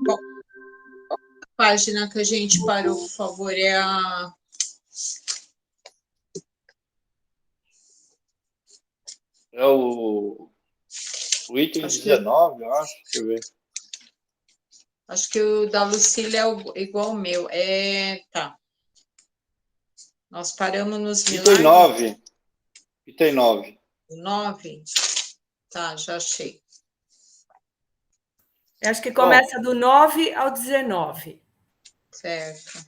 Qual página que a gente parou, por favor? É o item 19, eu acho. Deixa eu ver. Acho que o da Lucília é igual ao meu. Tá. Nós paramos nos milagres. Item 9. Item 9. O 9? Tá, já achei. Eu acho que começa do 9 ao 19. Certo.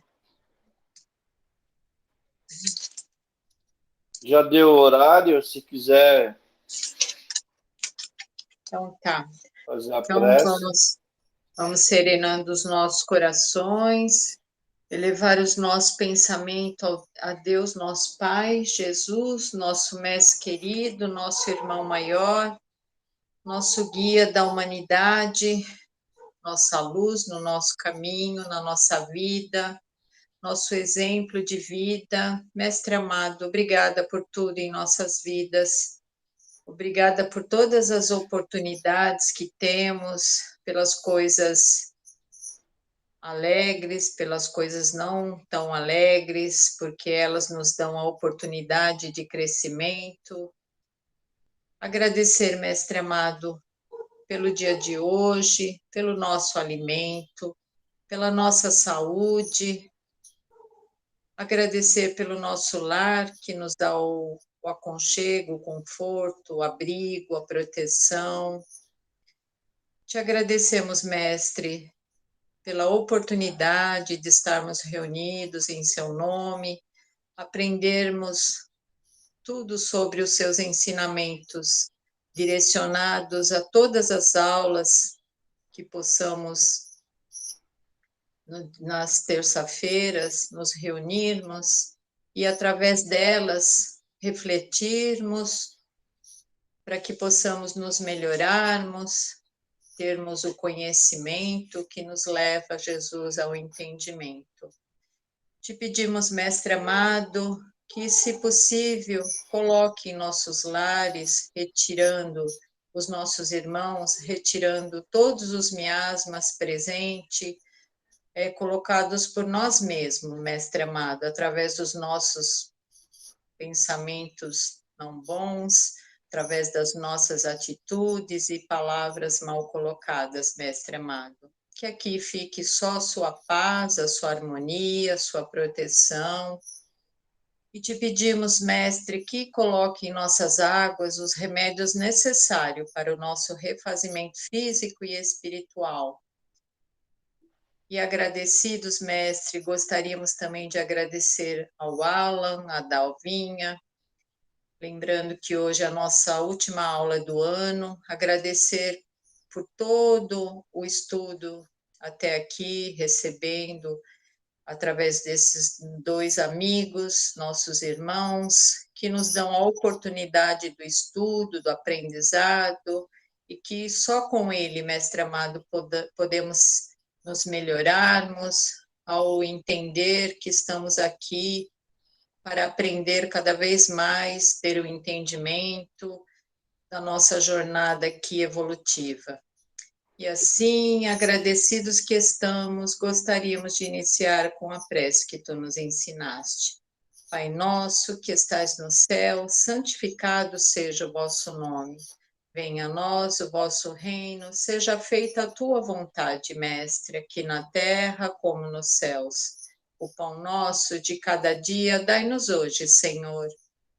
Já deu o horário, se quiser. Então tá. Fazer a Então prece. vamos serenando os nossos corações, elevar os nossos pensamentos a Deus, nosso Pai, Jesus, nosso Mestre querido, nosso irmão maior, nosso guia da humanidade, nossa luz no nosso caminho, na nossa vida, nosso exemplo de vida. Mestre amado, obrigada por tudo em nossas vidas. Obrigada por todas as oportunidades que temos, pelas coisas alegres, pelas coisas não tão alegres, porque elas nos dão a oportunidade de crescimento. Agradecer, Mestre amado, pelo dia de hoje, pelo nosso alimento, pela nossa saúde. Agradecer pelo nosso lar, que nos dá o aconchego, o conforto, o abrigo, a proteção. Te agradecemos, Mestre, pela oportunidade de estarmos reunidos em seu nome, aprendermos tudo sobre os seus ensinamentos, direcionados a todas as aulas que possamos, nas terça-feiras, nos reunirmos e, através delas, refletirmos para que possamos nos melhorarmos, termos o conhecimento que nos leva, Jesus, ao entendimento. Te pedimos, Mestre amado, que, se possível, coloque em nossos lares, retirando os nossos irmãos, retirando todos os miasmas presentes, colocados por nós mesmos, Mestre amado, através dos nossos pensamentos não bons, através das nossas atitudes e palavras mal colocadas, Mestre amado. Que aqui fique só a sua paz, a sua harmonia, a sua proteção. E te pedimos, Mestre, que coloque em nossas águas os remédios necessários para o nosso refazimento físico e espiritual. E agradecidos, Mestre, gostaríamos também de agradecer ao Alan, a Dalvinha, lembrando que hoje é a nossa última aula do ano, agradecer por todo o estudo até aqui, recebendo através desses dois amigos, nossos irmãos, que nos dão a oportunidade do estudo, do aprendizado, e que só com ele, Mestre amado, podemos nos melhorarmos ao entender que estamos aqui para aprender cada vez mais, ter o entendimento da nossa jornada aqui evolutiva. E assim, agradecidos que estamos, gostaríamos de iniciar com a prece que tu nos ensinaste. Pai nosso, que estais no céu, santificado seja o vosso nome. Venha a nós o vosso reino, seja feita a tua vontade, Mestre, aqui na terra como nos céus. O pão nosso de cada dia dai-nos hoje, Senhor.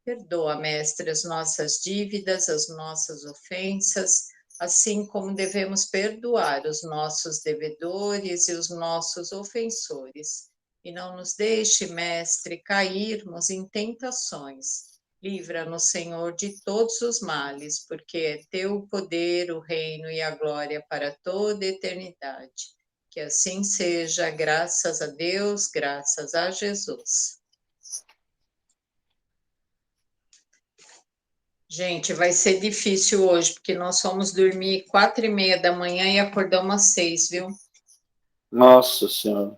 Perdoa, Mestre, as nossas dívidas, as nossas ofensas, assim como devemos perdoar os nossos devedores e os nossos ofensores. E não nos deixe, Mestre, cairmos em tentações. Livra-nos, Senhor, de todos os males, porque é teu o poder, o reino e a glória para toda a eternidade. Que assim seja, graças a Deus, graças a Jesus. Gente, vai ser difícil hoje, porque nós fomos dormir 4:30 da manhã e acordamos às 6, viu? Nossa Senhora.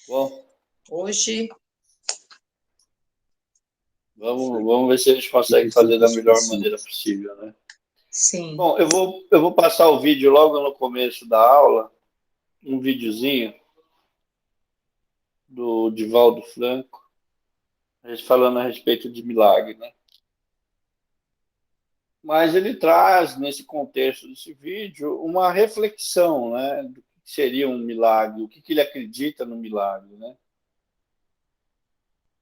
Bom, hoje vamos ver se a gente consegue fazer da melhor maneira possível, né? Sim. Bom, eu vou passar o vídeo logo no começo da aula, um videozinho do Divaldo Franco, falando a respeito de milagre, né? Mas ele traz, nesse contexto desse vídeo, uma reflexão, né, do que seria um milagre, o que ele acredita no milagre, né?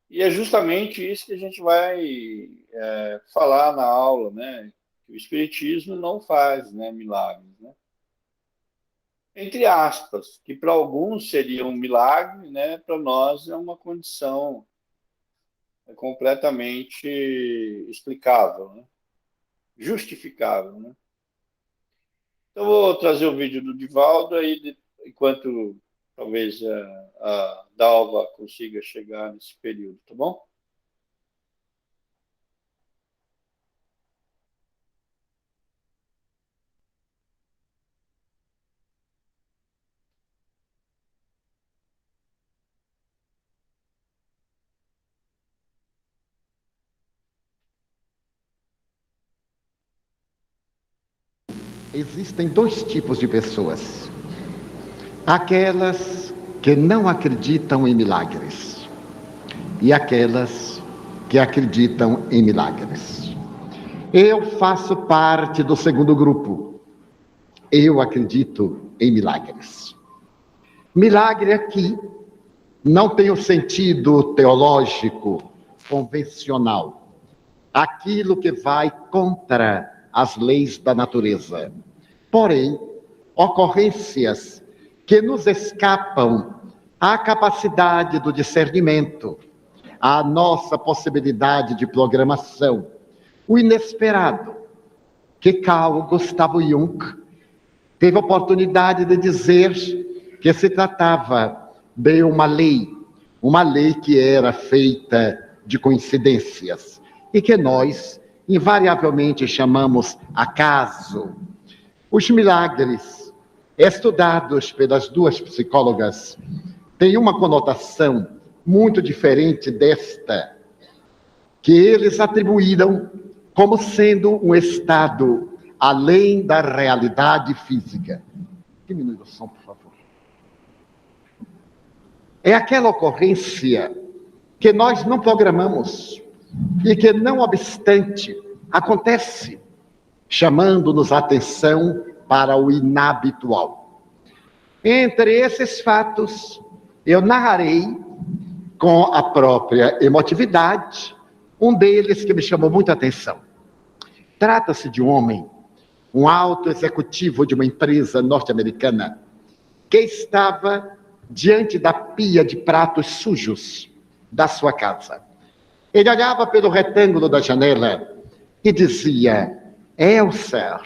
E é justamente isso que a gente vai falar na aula, né? Que o Espiritismo não faz, né, milagres, né? Entre aspas, que para alguns seria um milagre, né? Para nós é uma condição completamente explicável, né? Justificável, né? Então, vou trazer o vídeo do Divaldo aí, enquanto talvez a Dalva consiga chegar nesse período, tá bom? Existem dois tipos de pessoas: aquelas que não acreditam em milagres e aquelas que acreditam em milagres. Eu faço parte do segundo grupo. Eu acredito em milagres. Milagre aqui não tem o sentido teológico convencional, aquilo que vai contra as leis da natureza. Porém, ocorrências que nos escapam à capacidade do discernimento, à nossa possibilidade de programação, o inesperado, que Carl Gustav Jung teve a oportunidade de dizer que se tratava de uma lei que era feita de coincidências e que nós invariavelmente chamamos acaso. Os milagres, estudados pelas duas psicólogas, têm uma conotação muito diferente desta, que eles atribuíram como sendo um estado além da realidade física. Diminui o som, por favor. É aquela ocorrência que nós não programamos e que, não obstante, acontece, chamando-nos a atenção para o inabitual. Entre esses fatos, eu narrarei com a própria emotividade um deles que me chamou muita atenção. Trata-se de um homem, um alto executivo de uma empresa norte-americana, que estava diante da pia de pratos sujos da sua casa. Ele olhava pelo retângulo da janela e dizia: Elsa,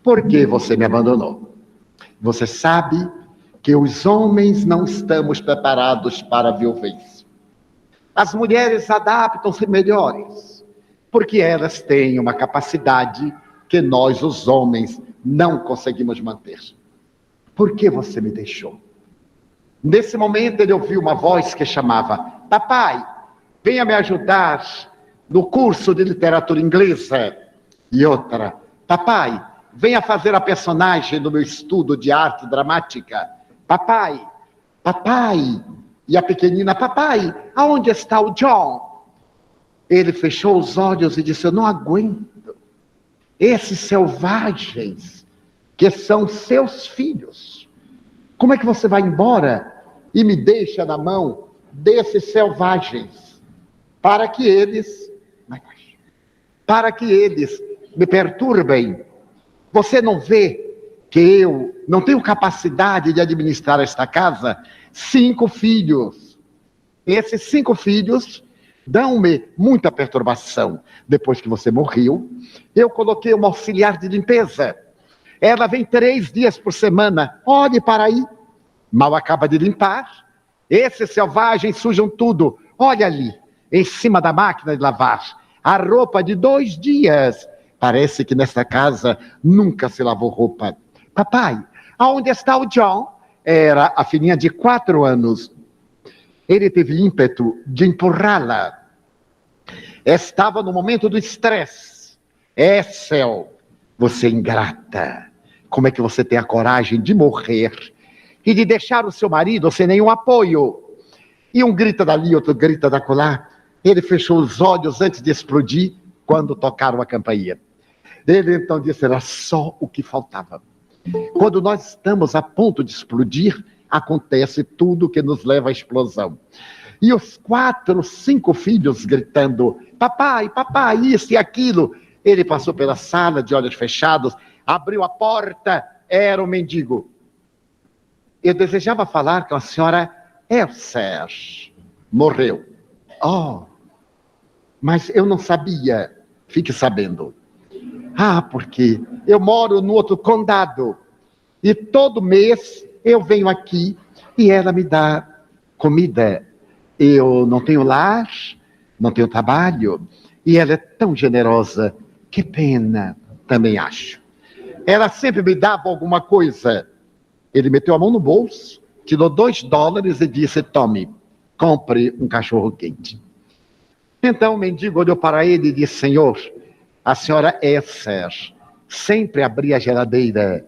por que você me abandonou? Você sabe que os homens não estamos preparados para a viuvez. As mulheres adaptam-se melhores, porque elas têm uma capacidade que nós, os homens, não conseguimos manter. Por que você me deixou? Nesse momento ele ouviu uma voz que chamava: papai, venha me ajudar no curso de literatura inglesa. E outra: papai, venha fazer a personagem no meu estudo de arte dramática. Papai, papai. E a pequenina: papai, aonde está o John? Ele fechou os olhos e disse: eu não aguento esses selvagens que são seus filhos. Como é que você vai embora e me deixa na mão desses selvagens para que eles me perturbem? Você não vê que eu não tenho capacidade de administrar esta casa? 5 filhos. Esses 5 filhos dão-me muita perturbação. Depois que você morreu, eu coloquei uma auxiliar de limpeza. Ela vem 3 dias por semana. Olhe para aí. Mal acaba de limpar. Esses selvagens sujam tudo. Olha ali, em cima da máquina de lavar. A roupa de 2 dias. Parece que nesta casa nunca se lavou roupa. Papai, aonde está o John? Era a filhinha de 4 anos. Ele teve ímpeto de empurrá-la. Estava no momento do estresse. Céu. Você é ingrata. Como é que você tem a coragem de morrer e de deixar o seu marido sem nenhum apoio? E um grita dali, outro grita dacolá. Ele fechou os olhos antes de explodir quando tocaram a campainha. Ele então disse, era só o que faltava. Quando nós estamos a ponto de explodir, acontece tudo que nos leva à explosão. E os 4, 5 filhos gritando, papai, papai, isso e aquilo. Ele passou pela sala de olhos fechados, abriu a porta, era um mendigo. Eu desejava falar com a senhora Elser. Morreu. Oh, mas eu não sabia. Fique sabendo. Ah, porque eu moro no outro condado. E todo mês eu venho aqui e ela me dá comida. Eu não tenho lar, não tenho trabalho. E ela é tão generosa. Que pena, também acho. Ela sempre me dava alguma coisa. Ele meteu a mão no bolso, tirou $2 e disse, tome, compre um cachorro quente. Então o mendigo olhou para ele e disse, senhor, a senhora Esser sempre abria a geladeira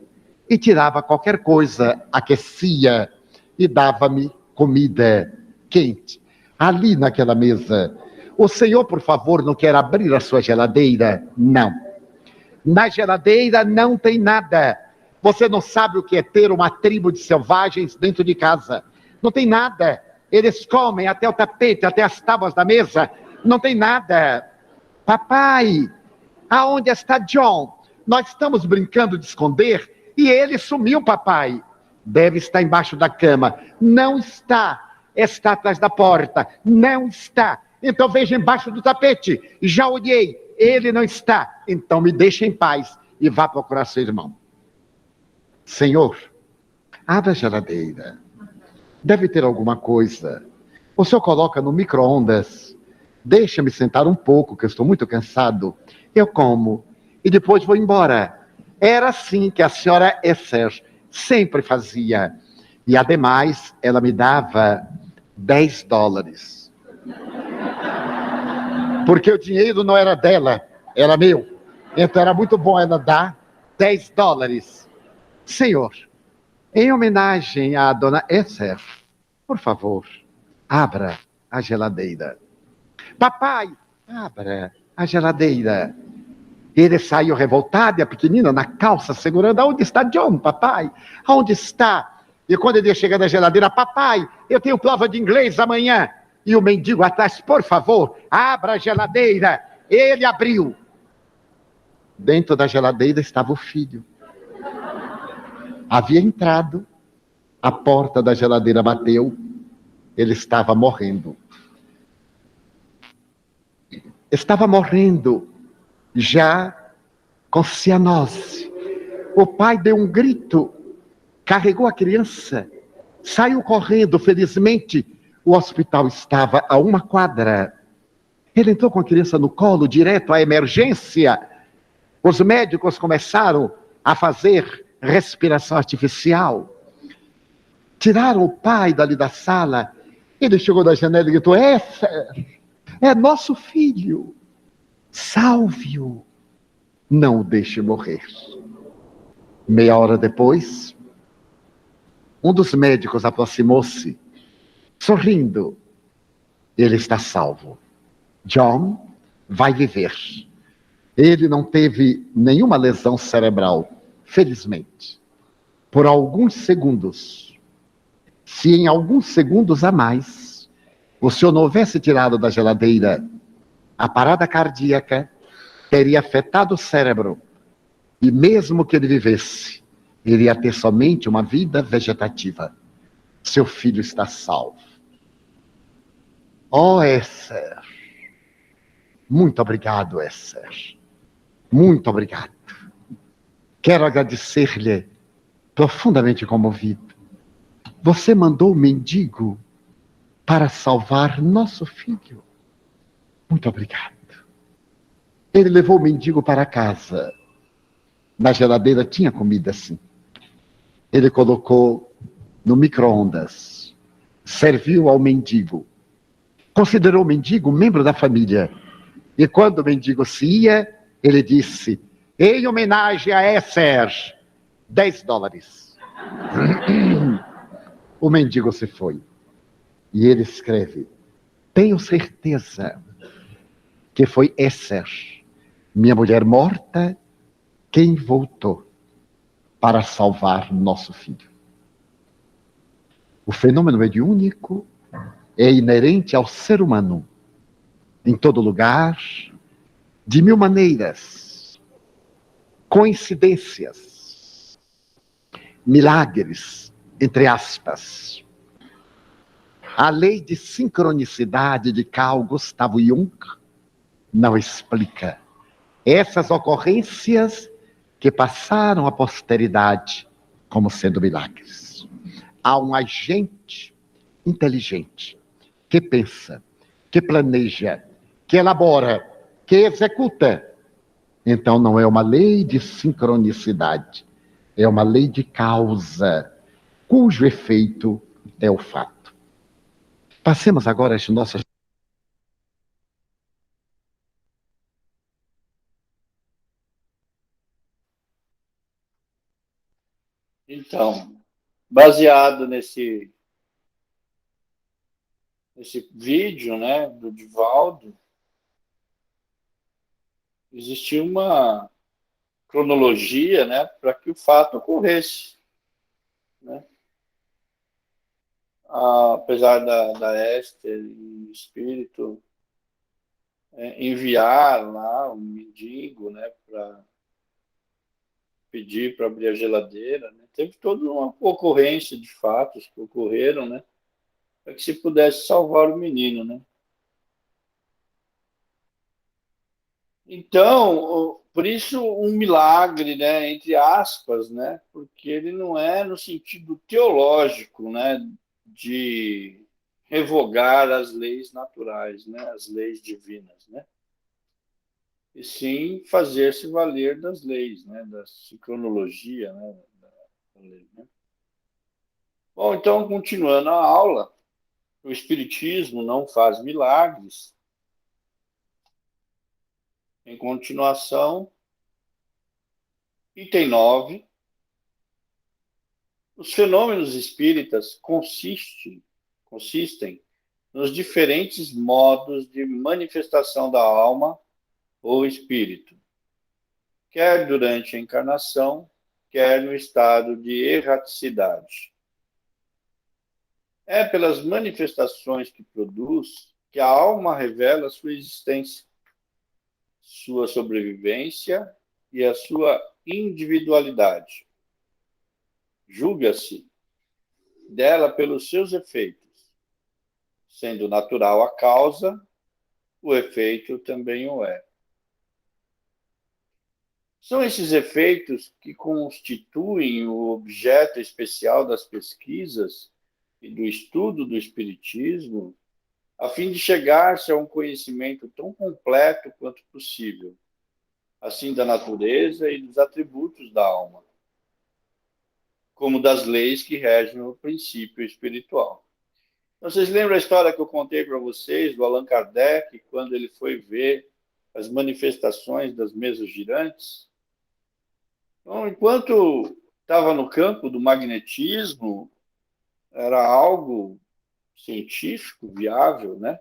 e tirava qualquer coisa, aquecia e dava-me comida quente. Ali naquela mesa, o senhor, por favor, não quer abrir a sua geladeira? Não. Na geladeira não tem nada. Você não sabe o que é ter uma tribo de selvagens dentro de casa. Não tem nada. Eles comem até o tapete, até as tábuas da mesa. Não tem nada. Papai, aonde está John? Nós estamos brincando de esconder e ele sumiu, papai. Deve estar embaixo da cama. Não está. Está atrás da porta. Não está. Então veja embaixo do tapete. Já olhei. Ele não está. Então me deixe em paz e vá procurar seu irmão. Senhor, abra a geladeira. Deve ter alguma coisa. O senhor coloca no micro-ondas. Deixa-me sentar um pouco, que eu estou muito cansado. Eu como e depois vou embora. Era assim que a senhora Esser sempre fazia. E, ademais, ela me dava $10. Porque o dinheiro não era dela, era meu. Então era muito bom ela dar $10. Senhor, em homenagem à dona Esser, por favor, abra a geladeira. Papai, abra a geladeira. Ele saiu revoltado e a pequenina na calça segurando. Aonde está John, papai? Aonde está? E quando ele chega na geladeira, papai, eu tenho prova de inglês amanhã. E o mendigo atrás, por favor, abra a geladeira. Ele abriu. Dentro da geladeira estava o filho. Havia entrado, a porta da geladeira bateu, ele estava morrendo. Estava morrendo, já com cianose. O pai deu um grito, carregou a criança, saiu correndo, felizmente, o hospital estava a 1 quadra. Ele entrou com a criança no colo, direto à emergência. Os médicos começaram a fazer respiração artificial. Tiraram o pai dali da sala. Ele chegou da janela e gritou, é nosso filho. Salve-o. Não o deixe morrer. Meia hora depois, um dos médicos aproximou-se, sorrindo. Ele está salvo. John vai viver. Ele não teve nenhuma lesão cerebral, felizmente. Por alguns segundos. Se em alguns segundos a mais, o senhor não houvesse tirado da geladeira, a parada cardíaca teria afetado o cérebro. E mesmo que ele vivesse, ele ia ter somente uma vida vegetativa. Seu filho está salvo. Oh, Esser. Muito obrigado, Esser. Muito obrigado. Quero agradecer-lhe, profundamente comovido. Você mandou o mendigo para salvar nosso filho. Muito obrigado. Ele levou o mendigo para casa. Na geladeira tinha comida, sim. Ele colocou no micro-ondas. Serviu ao mendigo. Considerou o mendigo membro da família. E quando o mendigo se ia, ele disse, Em homenagem a Esser, $10. O mendigo se foi. E ele escreve: tenho certeza que foi Esser, minha mulher morta, quem voltou para salvar nosso filho. O fenômeno mediúnico é inerente ao ser humano, em todo lugar, de mil maneiras, coincidências, milagres, entre aspas. A lei de sincronicidade de Carl Gustav Jung não explica essas ocorrências que passaram à posteridade como sendo milagres. Há um agente inteligente que pensa, que planeja, que elabora, que executa. Então não é uma lei de sincronicidade, é uma lei de causa, cujo efeito é o fato. Passemos agora às nossas... Então, baseado nesse vídeo, né, do Divaldo, existia uma cronologia, né, para que o fato ocorresse, né? Apesar da Esther e o espírito enviar lá um mendigo, né, para pedir para abrir a geladeira, né? Teve toda uma ocorrência de fatos que ocorreram, né, para que se pudesse salvar o menino, né? Então, por isso um milagre, né, entre aspas, né, porque ele não é no sentido teológico, né, de revogar as leis naturais, né, as leis divinas, né, e sim fazer-se valer das leis, né, da sincronologia, né, da lei, né. Bom, então, continuando a aula, o Espiritismo não faz milagres. Em continuação, item 9. Os fenômenos espíritas consistem nos diferentes modos de manifestação da alma ou espírito, quer durante a encarnação, quer no estado de erraticidade. É pelas manifestações que produz que a alma revela sua existência, sua sobrevivência e a sua individualidade. Julga-se dela pelos seus efeitos, sendo natural a causa, o efeito também o é. São esses efeitos que constituem o objeto especial das pesquisas e do estudo do Espiritismo, a fim de chegar-se a um conhecimento tão completo quanto possível, assim da natureza e dos atributos da alma, como das leis que regem o princípio espiritual. Então, vocês lembram a história que eu contei para vocês do Allan Kardec, quando ele foi ver as manifestações das mesas girantes? Então, enquanto estava no campo do magnetismo, era algo científico, viável, né?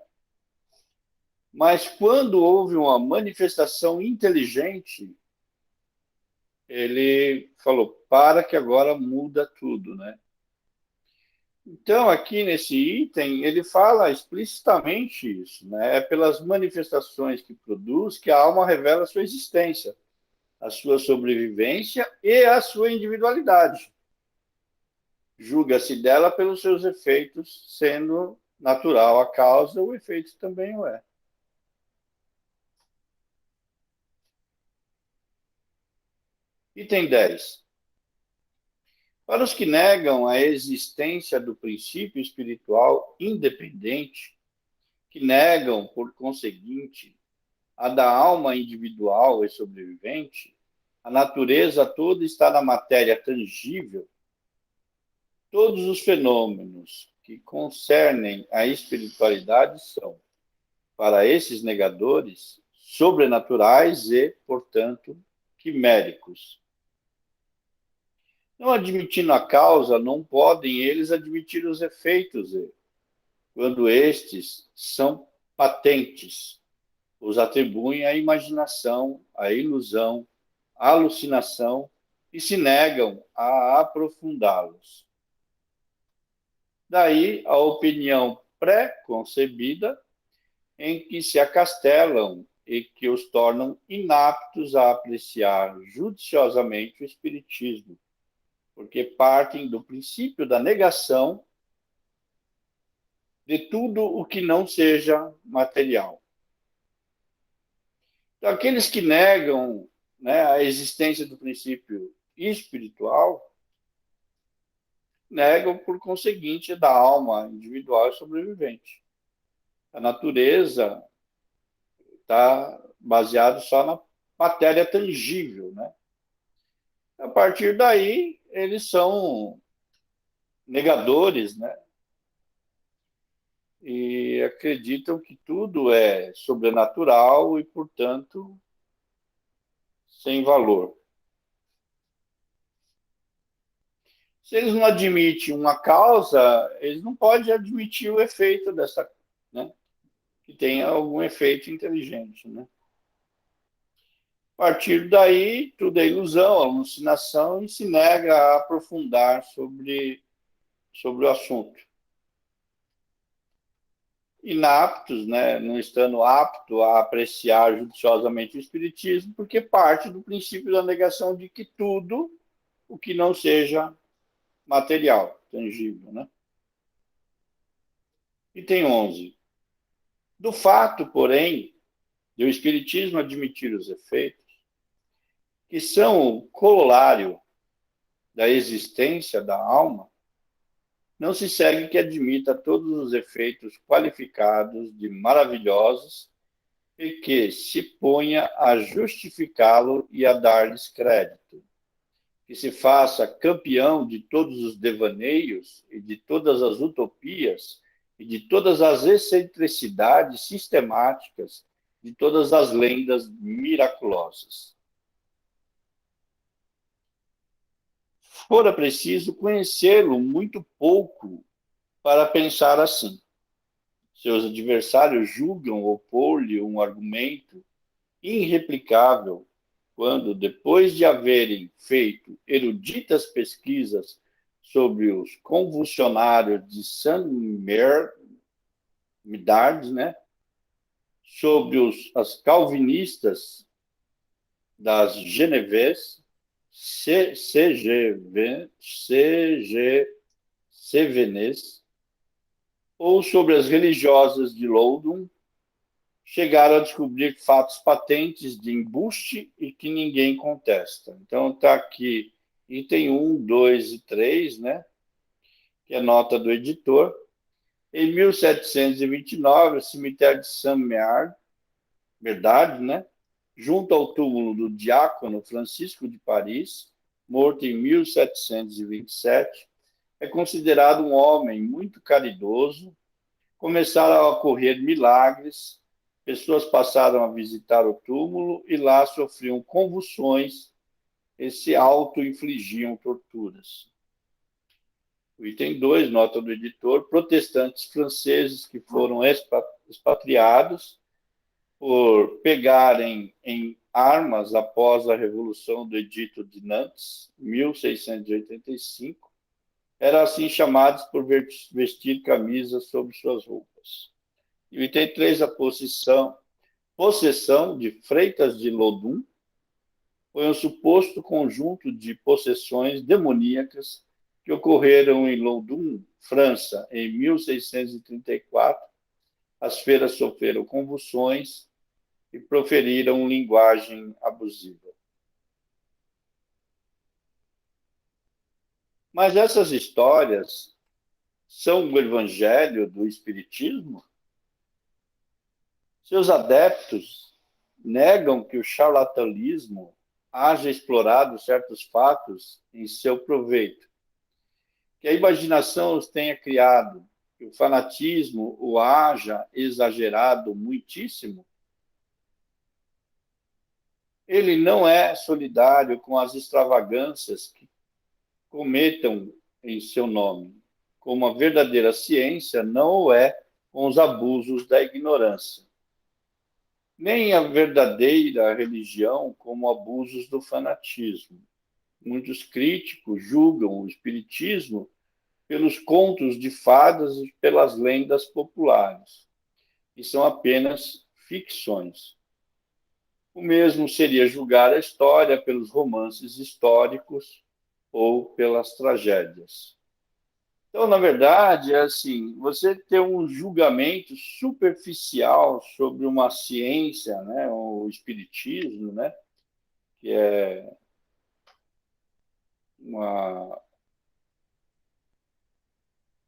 Mas quando houve uma manifestação inteligente, ele falou, para que agora muda tudo, né? Então, aqui nesse item, ele fala explicitamente isso, né? É pelas manifestações que produz que a alma revela a sua existência, a sua sobrevivência e a sua individualidade. Julga-se dela pelos seus efeitos, sendo natural a causa, o efeito também o é. Item 10. Para os que negam a existência do princípio espiritual independente, que negam, por conseguinte, a da alma individual e sobrevivente, a natureza toda está na matéria tangível, todos os fenômenos que concernem a espiritualidade são, para esses negadores, sobrenaturais e, portanto, quiméricos. Não admitindo a causa, não podem eles admitir os efeitos, quando estes são patentes. Os atribuem à imaginação, à ilusão, à alucinação e se negam a aprofundá-los. Daí a opinião pré-concebida em que se acastelam e que os tornam inaptos a apreciar judiciosamente o espiritismo, porque partem do princípio da negação de tudo o que não seja material. Então, aqueles que negam, né, a existência do princípio espiritual, negam, por conseguinte, da alma individual e sobrevivente. A natureza está baseada só na matéria tangível, né? A partir daí, eles são negadores, né? E acreditam que tudo é sobrenatural e, portanto, sem valor. Se eles não admitem uma causa, eles não podem admitir o efeito dessa, né? Que tenha algum efeito inteligente, né? A partir daí, tudo é ilusão, alucinação, e se nega a aprofundar sobre o assunto. Inaptos, né, não estando apto a apreciar judiciosamente o espiritismo, porque parte do princípio da negação de que tudo o que não seja material, tangível, né? Item 11. Do fato, porém, de o espiritismo admitir os efeitos, que são o corolário da existência da alma, não se segue que admita todos os efeitos qualificados de maravilhosos e que se ponha a justificá-lo e a dar-lhes crédito, que se faça campeão de todos os devaneios e de todas as utopias e de todas as excentricidades sistemáticas, de todas as lendas miraculosas. Fora preciso conhecê-lo muito pouco para pensar assim. Seus adversários julgam opor-lhe um argumento irreplicável quando, depois de haverem feito eruditas pesquisas sobre os convulsionários de Saint-Médard, né, sobre as calvinistas das Geneves, CGVNs, ou sobre as religiosas de Loudun, chegaram a descobrir fatos patentes de embuste e que ninguém contesta. Então, está aqui item 1, 2 e 3, né? Que é nota do editor. Em 1729, o cemitério de Saint-Médard, verdade, né? Junto ao túmulo do diácono Francisco de Paris, morto em 1727, é considerado um homem muito caridoso. Começaram a ocorrer milagres, pessoas passaram a visitar o túmulo e lá sofriam convulsões e se auto-infligiam torturas. O item 2, nota do editor, protestantes franceses que foram expatriados por pegarem em armas após a Revolução do Edito de Nantes, 1685, eram assim chamados por vestir camisas sobre suas roupas. E o item 3, a possessão de Freitas de Loudun, foi um suposto conjunto de possessões demoníacas que ocorreram em Loudun, França, em 1634. As feiras sofreram convulsões e proferiram linguagem abusiva. Mas essas histórias são o evangelho do Espiritismo? Seus adeptos negam que o charlatanismo haja explorado certos fatos em seu proveito, que a imaginação os tenha criado, que o fanatismo o haja exagerado muitíssimo. ele não é solidário com as extravagâncias que cometam em seu nome, como a verdadeira ciência não o é com os abusos da ignorância, nem a verdadeira religião como abusos do fanatismo. Muitos críticos julgam o espiritismo pelos contos de fadas e pelas lendas populares, que são apenas ficções. O mesmo seria julgar a história pelos romances históricos ou pelas tragédias. Então, na verdade, é assim, você ter um julgamento superficial sobre uma ciência, né, o espiritismo, né, que é uma,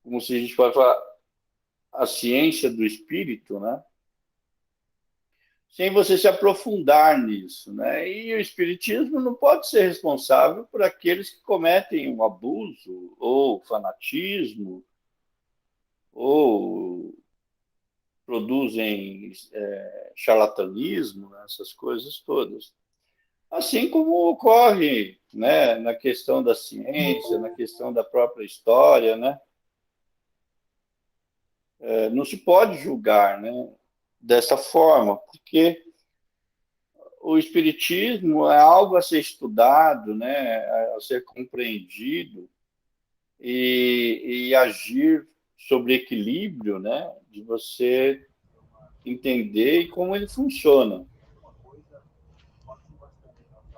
como se a gente pode falar, a ciência do espírito, né, sem você se aprofundar nisso, né? E o espiritismo não pode ser responsável por aqueles que cometem um abuso ou fanatismo ou produzem charlatanismo, né? Essas coisas todas. Assim como ocorre, né, na questão da ciência, na questão da própria história, né? Não se pode julgar, né, dessa forma, porque o espiritismo é algo a ser estudado, né, a ser compreendido e agir sobre equilíbrio, né, de você entender como ele funciona.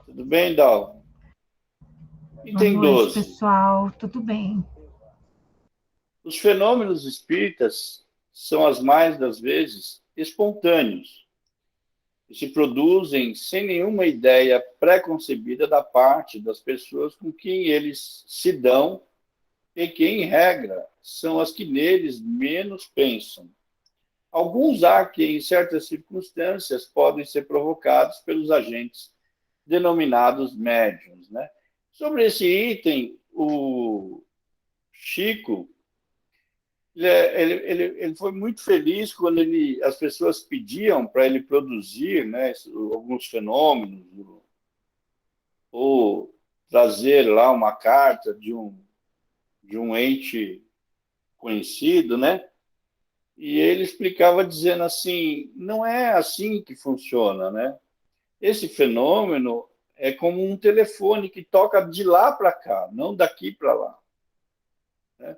Tudo bem, Dal? Item Boa noite, 12. pessoal. Tudo bem? Os fenômenos espíritas são, as mais das vezes, espontâneos e se produzem sem nenhuma ideia pré-concebida da parte das pessoas com quem eles se dão e que, em regra, são as que neles menos pensam. Alguns há que, em certas circunstâncias, podem ser provocados pelos agentes denominados médiuns, né? Sobre esse item, o Chico ele foi muito feliz quando as pessoas pediam para ele produzir, né, alguns fenômenos, ou trazer lá uma carta de um ente conhecido, né? E ele explicava dizendo assim, não é assim que funciona, né? Esse fenômeno é como um telefone que toca de lá para cá, não daqui para lá, né?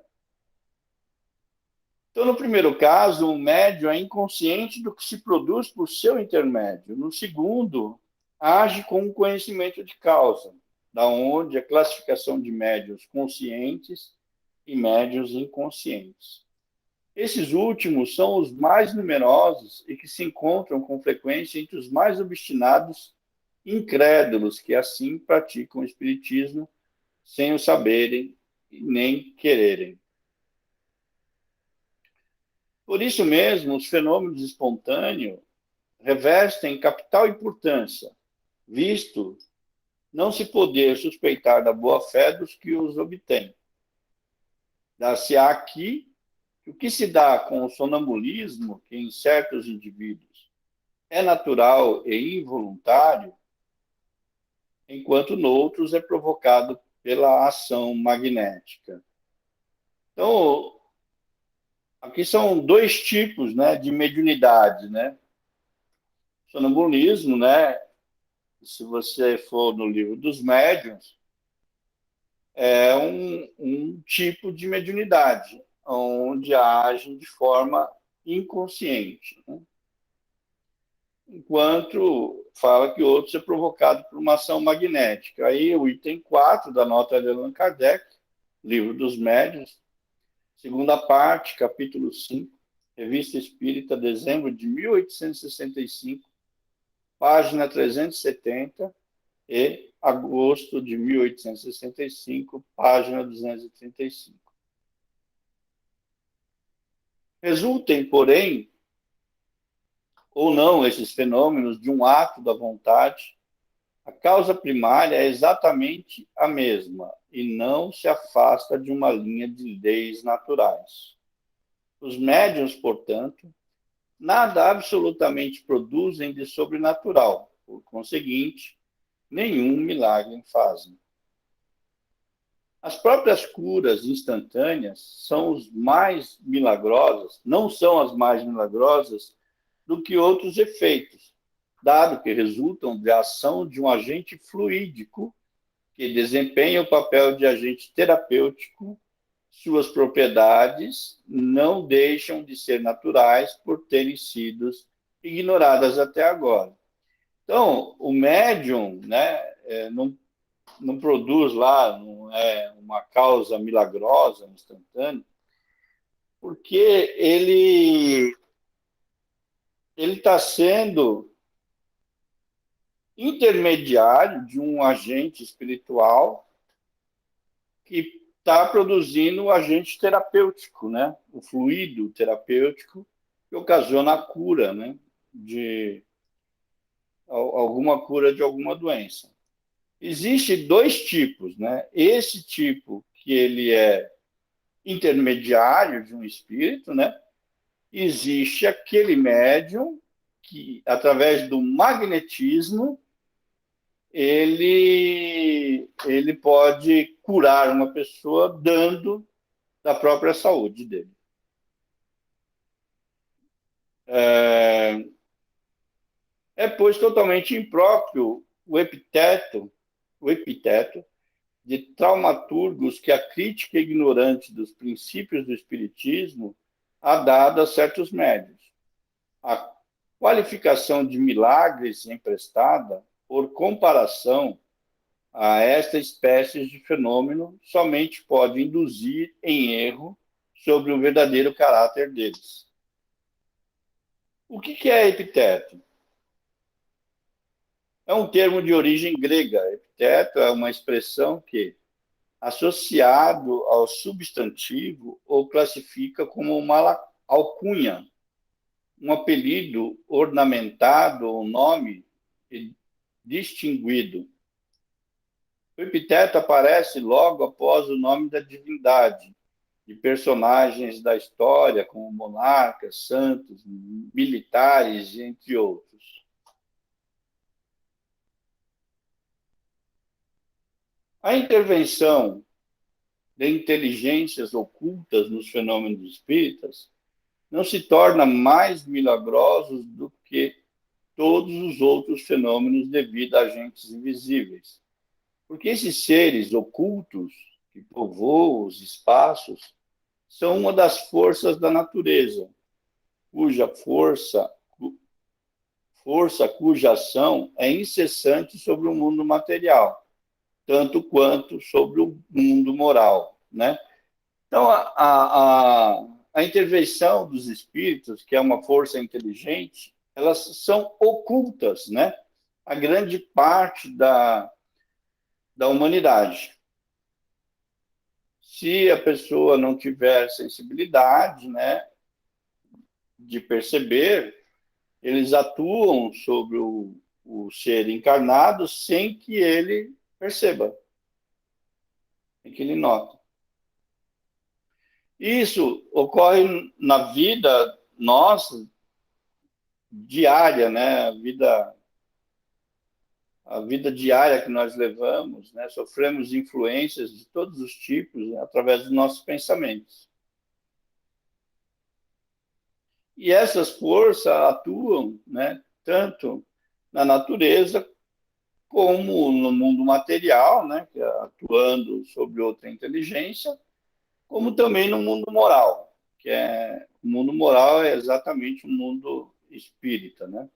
Então, no primeiro caso, o médium é inconsciente do que se produz por seu intermédio. No segundo, age com um conhecimento de causa, da onde a classificação de médiuns conscientes e médiuns inconscientes. Esses últimos são os mais numerosos e que se encontram com frequência entre os mais obstinados e incrédulos que assim praticam o espiritismo sem o saberem e nem quererem. Por isso mesmo, os fenômenos espontâneos revestem capital importância, visto não se poder suspeitar da boa-fé dos que os obtêm. Dá-se-á aqui que o que se dá com o sonambulismo, que em certos indivíduos é natural e involuntário, enquanto noutros é provocado pela ação magnética. Então, aqui são dois tipos, né, de mediunidade, né? Sonambulismo, né? Se você for no livro dos médiuns, é um tipo de mediunidade, onde agem de forma inconsciente, né? Enquanto fala que outros é provocado por uma ação magnética. Aí o item 4 da nota de Allan Kardec, livro dos médiuns, segunda parte, capítulo 5, Revista Espírita, dezembro de 1865, página 370, e agosto de 1865, página 235. Resultem, porém, ou não esses fenômenos de um ato da vontade, a causa primária é exatamente a mesma e não se afasta de uma linha de leis naturais. Os médiuns, portanto, nada absolutamente produzem de sobrenatural, por conseguinte, nenhum milagre fazem. As próprias curas instantâneas são as mais milagrosas, não são as mais milagrosas do que outros efeitos, dado que resultam da ação de um agente fluídico que desempenha o papel de agente terapêutico. Suas propriedades não deixam de ser naturais por terem sido ignoradas até agora. Então, o médium, né, não produz lá, não é uma causa milagrosa, instantânea, porque ele está sendo intermediário de um agente espiritual que está produzindo o agente terapêutico, né? O fluido terapêutico que ocasiona a cura, né? De alguma cura de alguma doença. Existem dois tipos, né? Esse tipo que ele é intermediário de um espírito, né? Existe aquele médium que, através do magnetismo, ele pode curar uma pessoa dando da própria saúde dele. Pois, totalmente impróprio o epiteto de traumaturgos que a crítica ignorante dos princípios do espiritismo há dado a certos médiuns. A qualificação de milagres emprestada, por comparação a esta espécie de fenômeno, somente pode induzir em erro sobre o verdadeiro caráter deles. O que é epiteto? É um termo de origem grega. Epiteto é uma expressão que, associado ao substantivo, o classifica como uma alcunha, um apelido ornamentado ou nome distinguido. O epiteto aparece logo após o nome da divindade, de personagens da história, como monarcas, santos, militares, entre outros. A intervenção de inteligências ocultas nos fenômenos espíritas não se torna mais milagrosos do que todos os outros fenômenos devido a agentes invisíveis. Porque esses seres ocultos que povoam os espaços são uma das forças da natureza, cuja ação é incessante sobre o mundo material, tanto quanto sobre o mundo moral, né? Então, a intervenção dos espíritos, que é uma força inteligente, elas são ocultas, né? A grande parte da humanidade. Se a pessoa não tiver sensibilidade, né, de perceber, eles atuam sobre o ser encarnado sem que ele perceba, sem que ele note. Isso ocorre na vida nossa diária, né? A vida diária que nós levamos, né? Sofremos influências de todos os tipos, né? Através dos nossos pensamentos. E essas forças atuam, né? Tanto na natureza como no mundo material, né? Atuando sobre outra inteligência, como também no mundo moral, o mundo moral é exatamente o mundo espírita, né?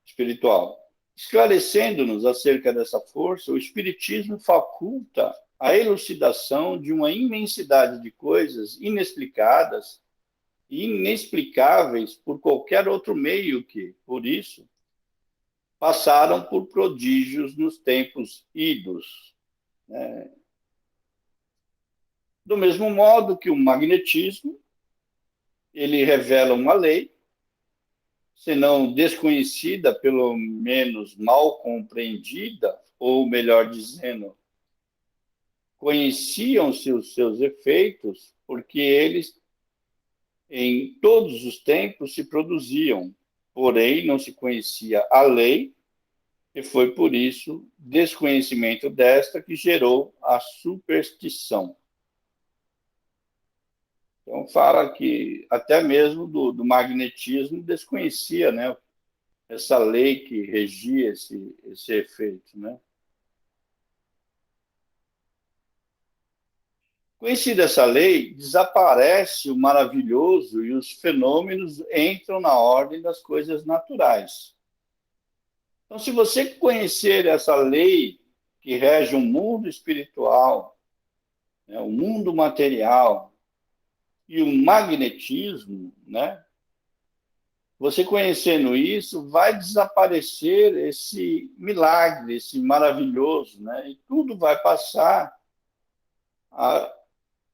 Espiritual. Esclarecendo-nos acerca dessa força, o Espiritismo faculta a elucidação de uma imensidade de coisas inexplicadas e inexplicáveis por qualquer outro meio que, por isso, passaram por prodígios nos tempos idos, né? Do mesmo modo que o magnetismo, ele revela uma lei, se não desconhecida, pelo menos mal compreendida, ou melhor dizendo, conheciam-se os seus efeitos, porque eles, em todos os tempos, se produziam, porém não se conhecia a lei, e foi por isso desconhecimento desta que gerou a superstição. Então fala que até mesmo do magnetismo desconhecia, né, essa lei que regia esse efeito, né? Conhecida essa lei, desaparece o maravilhoso e os fenômenos entram na ordem das coisas naturais. Então, se você conhecer essa lei que rege o mundo espiritual, né, o mundo material e o magnetismo, né, você conhecendo isso, vai desaparecer esse milagre, esse maravilhoso, né, e tudo vai passar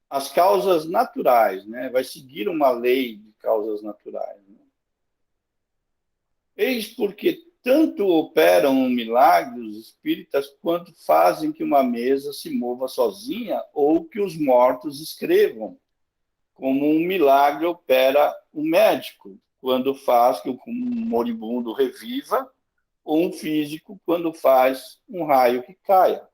as causas naturais, né? Vai seguir uma lei de causas naturais. Né? Eis porque tanto operam um milagre os espíritas quanto fazem que uma mesa se mova sozinha ou que os mortos escrevam, como um milagre opera o médico quando faz que um moribundo reviva ou um físico quando faz um raio que caia.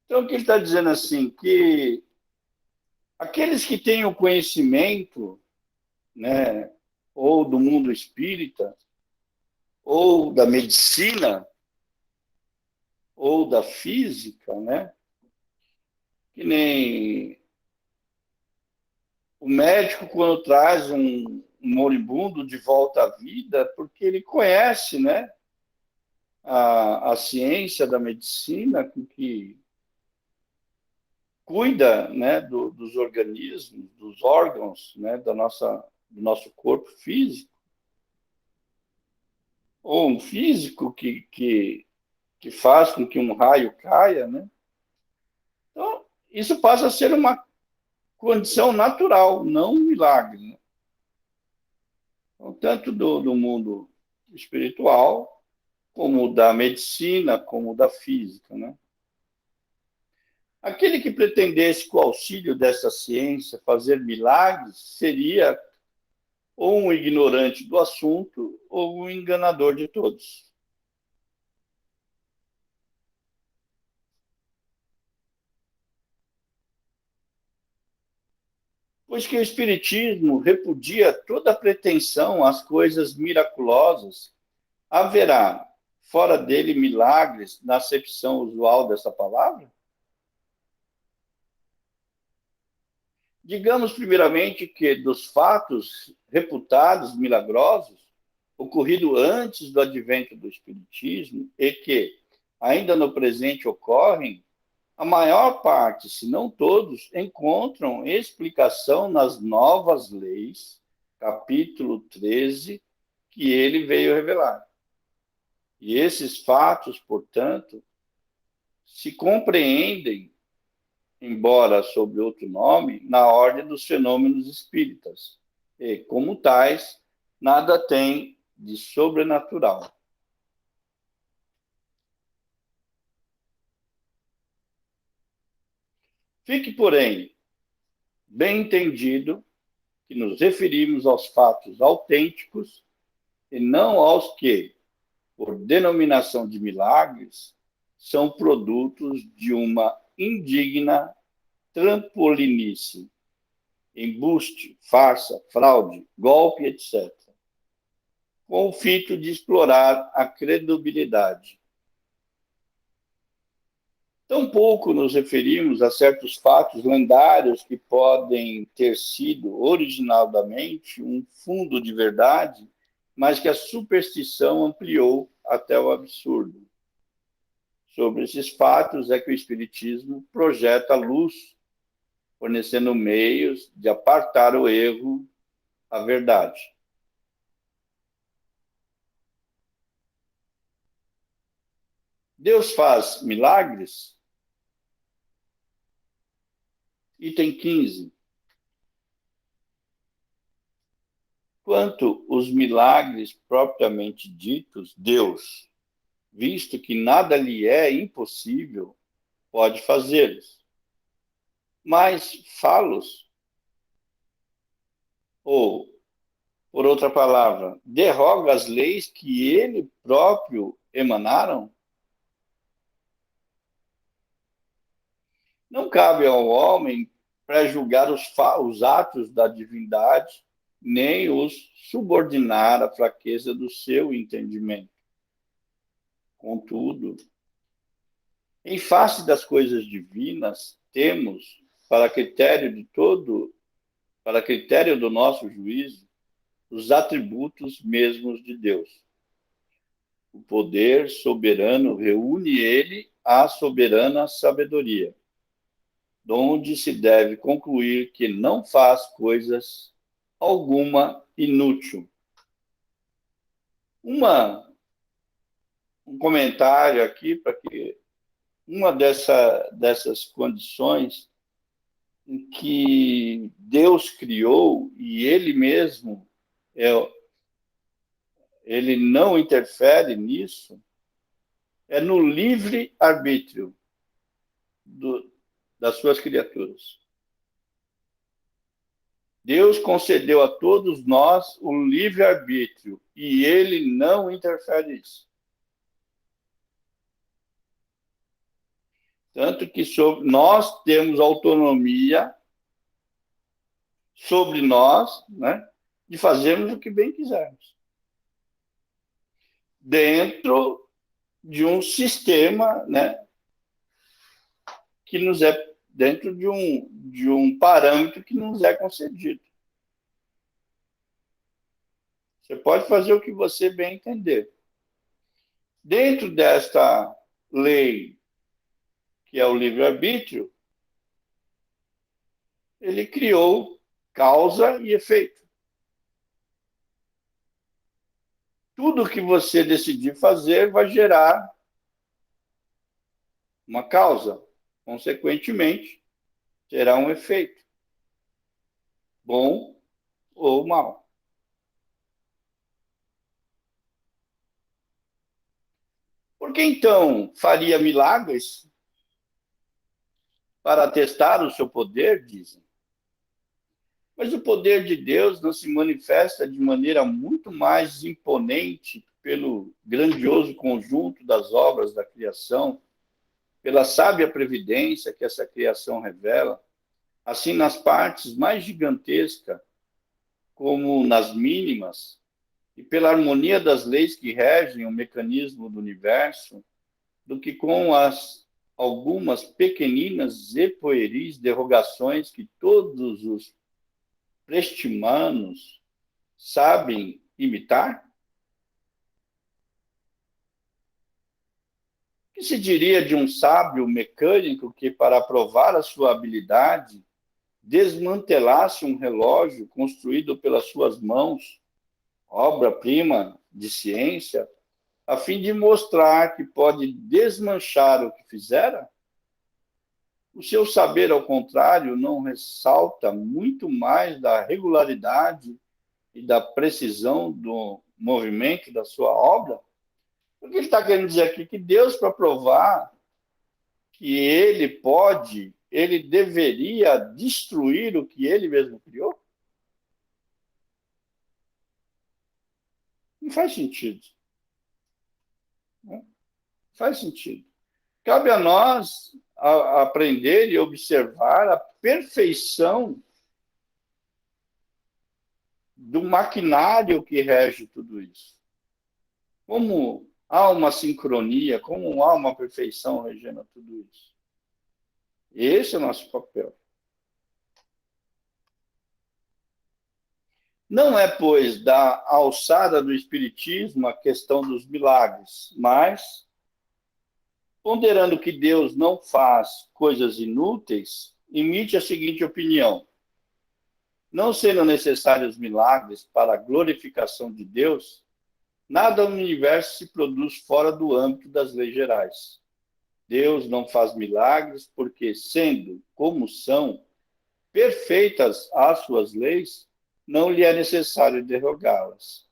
Então, o que ele está dizendo assim, que aqueles que têm o conhecimento, né, ou do mundo espírita, ou da medicina, ou da física, né, que nem o médico quando traz um moribundo de volta à vida, porque ele conhece, né, a ciência da medicina que cuida, né, dos organismos, dos órgãos, né, do nosso corpo físico, ou um físico que faz com que um raio caia, né? Então, isso passa a ser uma condição natural, não um milagre. Né? Então, tanto do mundo espiritual, como da medicina, como da física, né? Aquele que pretendesse, com o auxílio dessa ciência, fazer milagres, seria ou um ignorante do assunto ou um enganador de todos. Pois que o Espiritismo repudia toda pretensão às coisas miraculosas, haverá, fora dele, milagres na acepção usual dessa palavra? Digamos, primeiramente, que dos fatos reputados milagrosos, ocorrido antes do advento do Espiritismo, e que ainda no presente ocorrem, a maior parte, se não todos, encontram explicação nas novas leis, capítulo 13, que ele veio revelar. E esses fatos, portanto, se compreendem, embora sob outro nome, na ordem dos fenômenos espíritas. E, como tais, nada tem de sobrenatural. Fique, porém, bem entendido que nos referimos aos fatos autênticos e não aos que, por denominação de milagres, são produtos de uma indigna trampolinice, embuste, farsa, fraude, golpe, etc., com o fito de explorar a credibilidade. Tampouco nos referimos a certos fatos lendários que podem ter sido originalmente um fundo de verdade, mas que a superstição ampliou até o absurdo. Sobre esses fatos é que o Espiritismo projeta luz, fornecendo meios de apartar o erro à verdade. Deus faz milagres? Item 15. Quanto os milagres propriamente ditos, Deus, visto que nada lhe é impossível, pode fazê-los. Mas fá-los Ou, por outra palavra, derroga as leis que ele próprio emanaram? Não cabe ao homem pré-julgar os atos da divindade, nem os subordinar à fraqueza do seu entendimento. Contudo, em face das coisas divinas, temos, para critério do nosso juízo, os atributos mesmos de Deus. O poder soberano reúne ele à soberana sabedoria, donde se deve concluir que não faz coisas alguma inútil. Um comentário aqui para que uma dessas condições em que Deus criou e Ele mesmo ele não interfere nisso, é no livre arbítrio das suas criaturas. Deus concedeu a todos nós o livre arbítrio e Ele não interfere nisso. Tanto que nós temos autonomia sobre nós, né, de fazermos o que bem quisermos. Dentro de um sistema, né, que nos é dentro de um parâmetro que nos é concedido. Você pode fazer o que você bem entender. Dentro desta lei, que é o livre-arbítrio, ele criou causa e efeito. Tudo que você decidir fazer vai gerar uma causa. Consequentemente, terá um efeito, bom ou mal. Por que então faria milagres para testar o seu poder, dizem? Mas o poder de Deus não se manifesta de maneira muito mais imponente pelo grandioso conjunto das obras da criação, pela sábia previdência que essa criação revela, assim nas partes mais gigantescas como nas mínimas, e pela harmonia das leis que regem o mecanismo do universo, do que com as algumas pequeninas e pueris derrogações que todos os prestimanos sabem imitar? O que se diria de um sábio mecânico que, para provar a sua habilidade, desmantelasse um relógio construído pelas suas mãos, obra-prima de ciência, a fim de mostrar que pode desmanchar o que fizera? O seu saber, ao contrário, não ressalta muito mais da regularidade e da precisão do movimento da sua obra? O que ele está querendo dizer aqui? Que Deus, para provar que ele pode, ele deveria destruir o que ele mesmo criou? Não faz sentido. Não faz sentido. Cabe a nós aprender e observar a perfeição do maquinário que rege tudo isso. Como há uma sincronia, como há uma perfeição regendo tudo isso. Esse é o nosso papel. Não é, pois, da alçada do Espiritismo a questão dos milagres, mas, ponderando que Deus não faz coisas inúteis, emite a seguinte opinião: não sendo necessários milagres para a glorificação de Deus, nada no universo se produz fora do âmbito das leis gerais. Deus não faz milagres porque, sendo como são, perfeitas as suas leis, não lhe é necessário derrogá-las.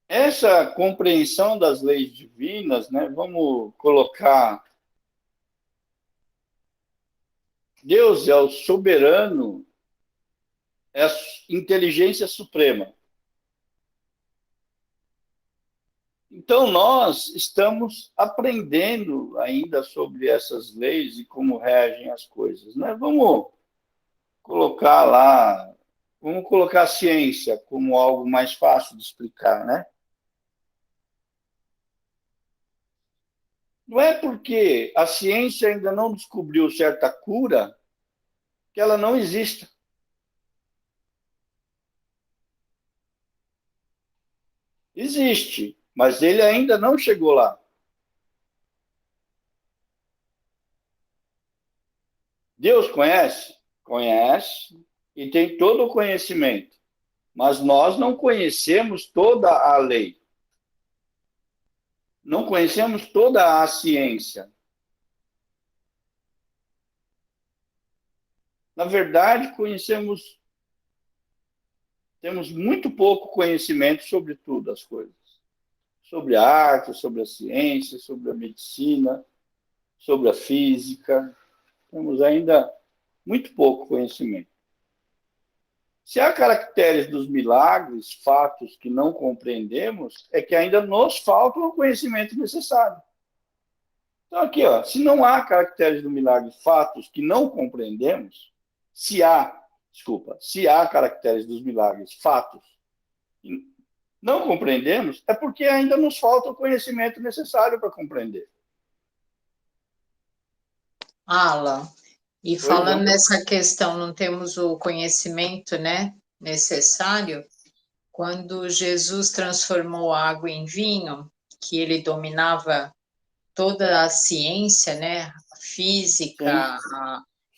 Essa compreensão das leis divinas, né, vamos colocar Deus é o soberano, é a inteligência suprema. Então, nós estamos aprendendo ainda sobre essas leis e como regem as coisas, né? Vamos colocar a ciência como algo mais fácil de explicar, né? Não é porque a ciência ainda não descobriu certa cura que ela não exista. Existe, mas ele ainda não chegou lá. Deus conhece? Conhece e tem todo o conhecimento, mas nós não conhecemos toda a lei. Não conhecemos toda a ciência. Na verdade, temos muito pouco conhecimento sobre tudo as coisas. Sobre a arte, sobre a ciência, sobre a medicina, sobre a física. Temos ainda muito pouco conhecimento. Se há caracteres dos milagres, fatos que não compreendemos, é que ainda nos falta o conhecimento necessário. Então, aqui, ó, se não há caracteres do milagre, fatos que não compreendemos, se há caracteres dos milagres, fatos que não compreendemos, é porque ainda nos falta o conhecimento necessário para compreender. Alan, e falando nessa questão, não temos o conhecimento, né, necessário. Quando Jesus transformou a água em vinho, que ele dominava toda a ciência, né, a física,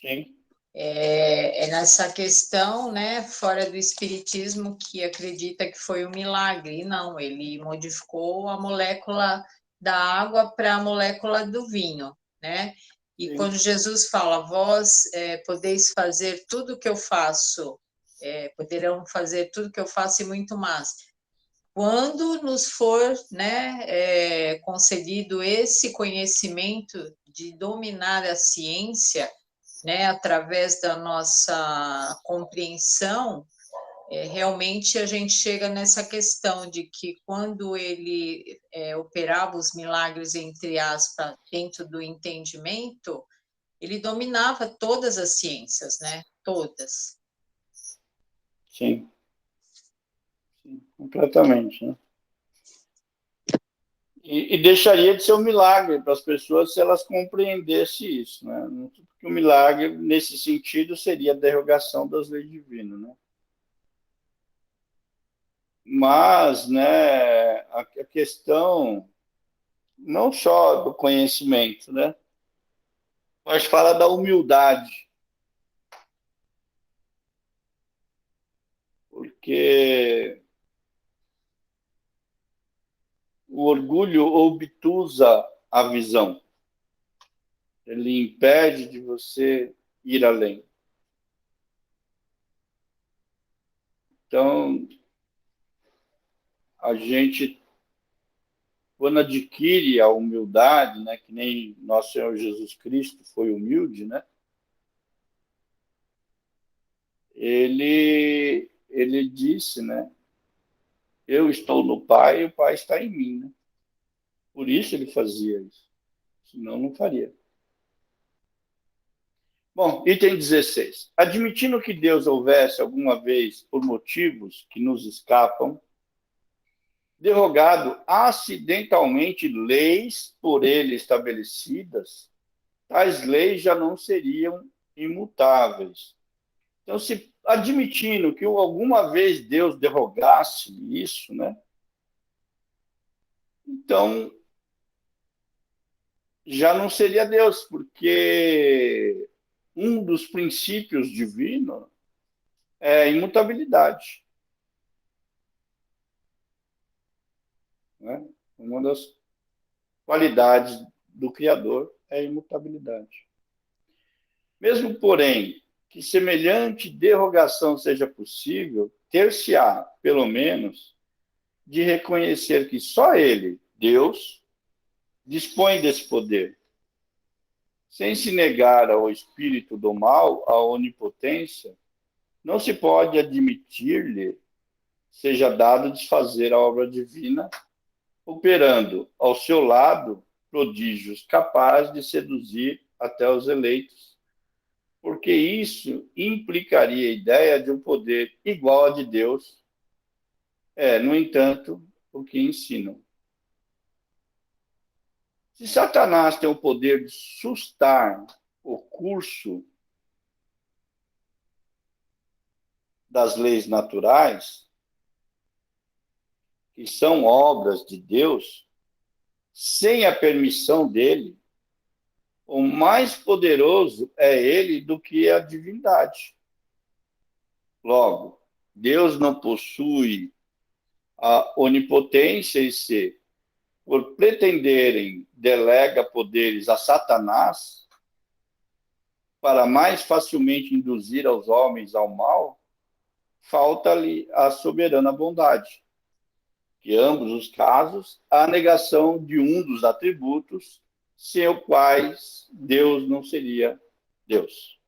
Sim. É nessa questão, né, fora do espiritismo, que acredita que foi um milagre. E não, ele modificou a molécula da água para a molécula do vinho, né? E Sim. quando Jesus fala, vós podeis fazer tudo o que eu faço, poderão fazer tudo o que eu faço e muito mais. Quando nos for, né, concedido esse conhecimento de dominar a ciência, né, através da nossa compreensão, realmente a gente chega nessa questão de que quando ele operava os milagres, entre aspas, dentro do entendimento, ele dominava todas as ciências, né? Todas. Sim. Sim, completamente, né? E deixaria de ser um milagre para as pessoas se elas compreendessem isso, né? Porque o milagre, nesse sentido, seria a derrogação das leis divinas, né? Mas, né, a questão não só do conhecimento, né? Mas fala da humildade. Porque o orgulho obtusa a visão. Ele impede de você ir além. Então, a gente, quando adquire a humildade, né, que nem nosso Senhor Jesus Cristo foi humilde, né? Ele disse, né? Eu estou no Pai e o Pai está em mim, né? Por isso ele fazia isso. Senão não faria. Bom, item 16. Admitindo que Deus houvesse alguma vez, por motivos que nos escapam, derrogado acidentalmente leis por ele estabelecidas, tais leis já não seriam imutáveis. Então, se admitindo que alguma vez Deus derrogasse isso, né? Então, já não seria Deus, porque um dos princípios divinos é a imutabilidade. Né? Uma das qualidades do Criador é a imutabilidade. Mesmo, porém, que semelhante derrogação seja possível, ter-se-á, pelo menos, de reconhecer que só Ele, Deus, dispõe desse poder, Sem se negar ao espírito do mal, à onipotência, não se pode admitir-lhe seja dado desfazer a obra divina, operando ao seu lado prodígios capazes de seduzir até os eleitos, porque isso implicaria a ideia de um poder igual ao de Deus. No entanto, o que ensinam. Se Satanás tem o poder de sustar o curso das leis naturais, que são obras de Deus, sem a permissão dele, o mais poderoso é ele do que a divindade. Logo, Deus não possui a onipotência e se, por pretenderem, delega poderes a Satanás para mais facilmente induzir aos homens ao mal, falta-lhe a soberana bondade, que, em ambos os casos, a negação de um dos atributos sem os quais Deus não seria Deus.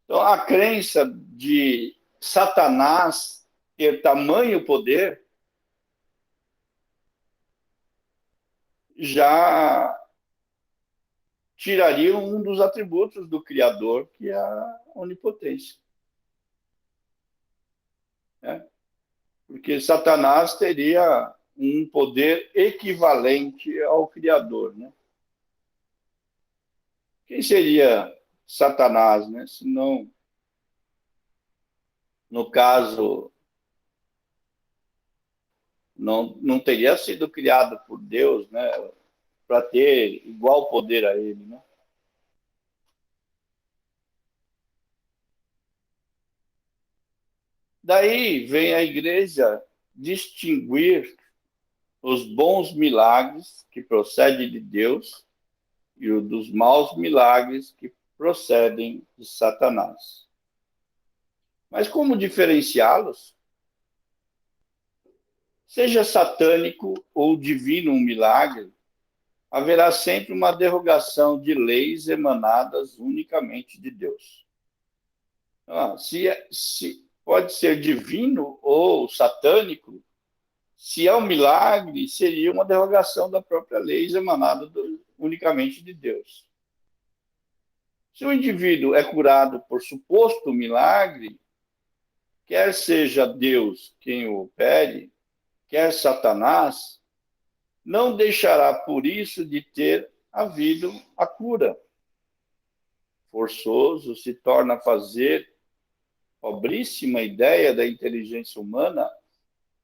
Então, a crença de Satanás ter tamanho poder já tiraria um dos atributos do Criador, que é a onipotência. Porque Satanás teria um poder equivalente ao Criador, né? Quem seria Satanás, né? Se não, no caso, não teria sido criado por Deus, né? Para ter igual poder a ele, né? Daí vem a igreja distinguir os bons milagres que procedem de Deus e os dos maus milagres que procedem de Satanás. Mas como diferenciá-los? Seja satânico ou divino um milagre, haverá sempre uma derrogação de leis emanadas unicamente de Deus. Se pode ser divino ou satânico, se é um milagre, seria uma derrogação da própria lei emanada unicamente de Deus. Se o indivíduo é curado por suposto milagre, quer seja Deus quem o opere, quer Satanás, não deixará por isso de ter havido a cura. Forçoso se torna fazer pobríssima ideia da inteligência humana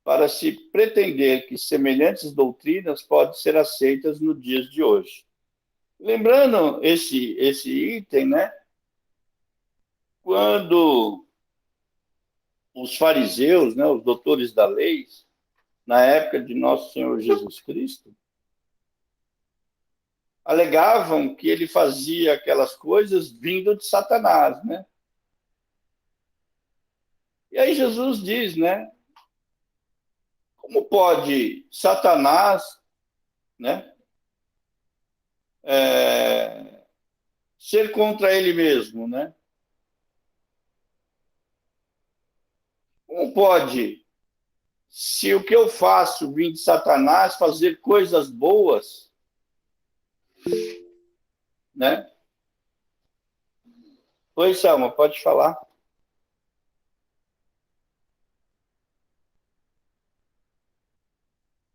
para se pretender que semelhantes doutrinas podem ser aceitas nos dias de hoje. Lembrando esse item, né? Quando os fariseus, né, os doutores da lei, na época de nosso Senhor Jesus Cristo, alegavam que ele fazia aquelas coisas vindo de Satanás, né? E aí Jesus diz, né? Como pode Satanás, né, ser contra ele mesmo, né? Como pode, se o que eu faço vir de Satanás, fazer coisas boas, né? Oi, Selma, pode falar.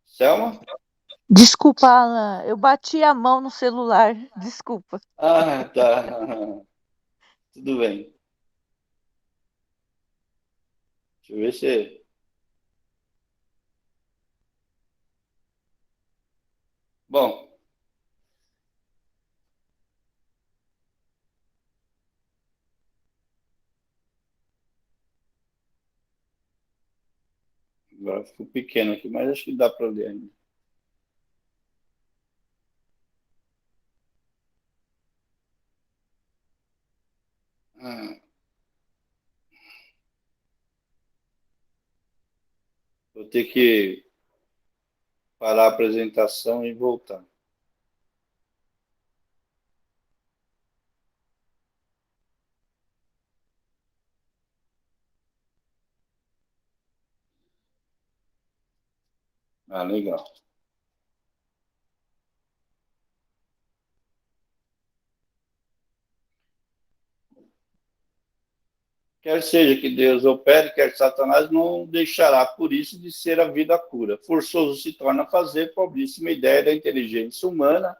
Selma? Desculpa, Alan, eu bati a mão no celular, desculpa. Ah, tá. Tudo bem. Deixa eu ver se... Bom, agora ficou pequeno aqui, mas acho que dá para ler ainda. Vou ter que parar a apresentação e voltar. Ah, legal. Quer seja que Deus opere, quer Satanás, não deixará por isso de ser a vida a cura. Forçoso se torna fazer pobríssima ideia da inteligência humana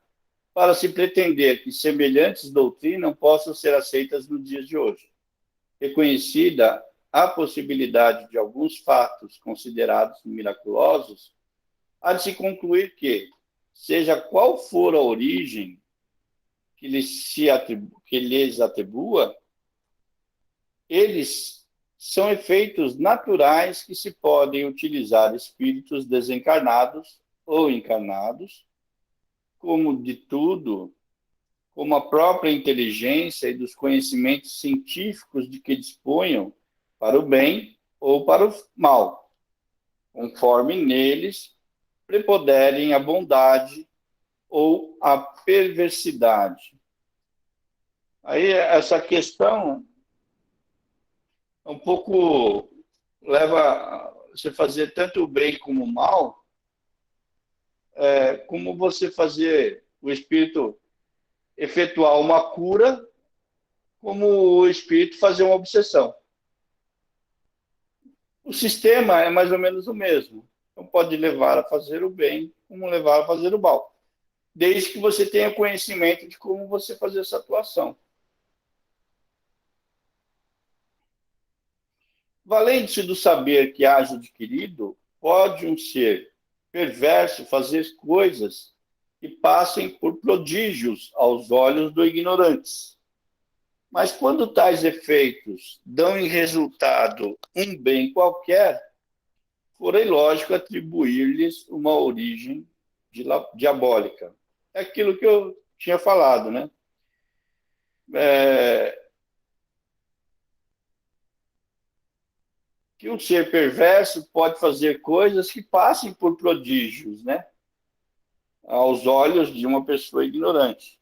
para se pretender que semelhantes doutrinas possam ser aceitas nos dias de hoje. Reconhecida a possibilidade de alguns fatos considerados miraculosos, há de se concluir que, seja qual for a origem que lhes atribua, eles são efeitos naturais que se podem utilizar espíritos desencarnados ou encarnados, como de tudo, como a própria inteligência e dos conhecimentos científicos de que disponham para o bem ou para o mal, conforme neles preponderem a bondade ou a perversidade. Aí essa questão um pouco leva a você fazer tanto o bem como o mal, como você fazer o espírito efetuar uma cura, como o espírito fazer uma obsessão. O sistema é mais ou menos o mesmo. Então pode levar a fazer o bem, como levar a fazer o mal, desde que você tenha conhecimento de como você fazer essa atuação. Valendo-se do saber que haja adquirido, pode um ser perverso fazer coisas que passem por prodígios aos olhos do ignorantes. Mas quando tais efeitos dão em resultado um bem qualquer, for ilógico atribuir-lhes uma origem diabólica. É aquilo que eu tinha falado, né? Que um ser perverso pode fazer coisas que passem por prodígios, né? Aos olhos de uma pessoa ignorante.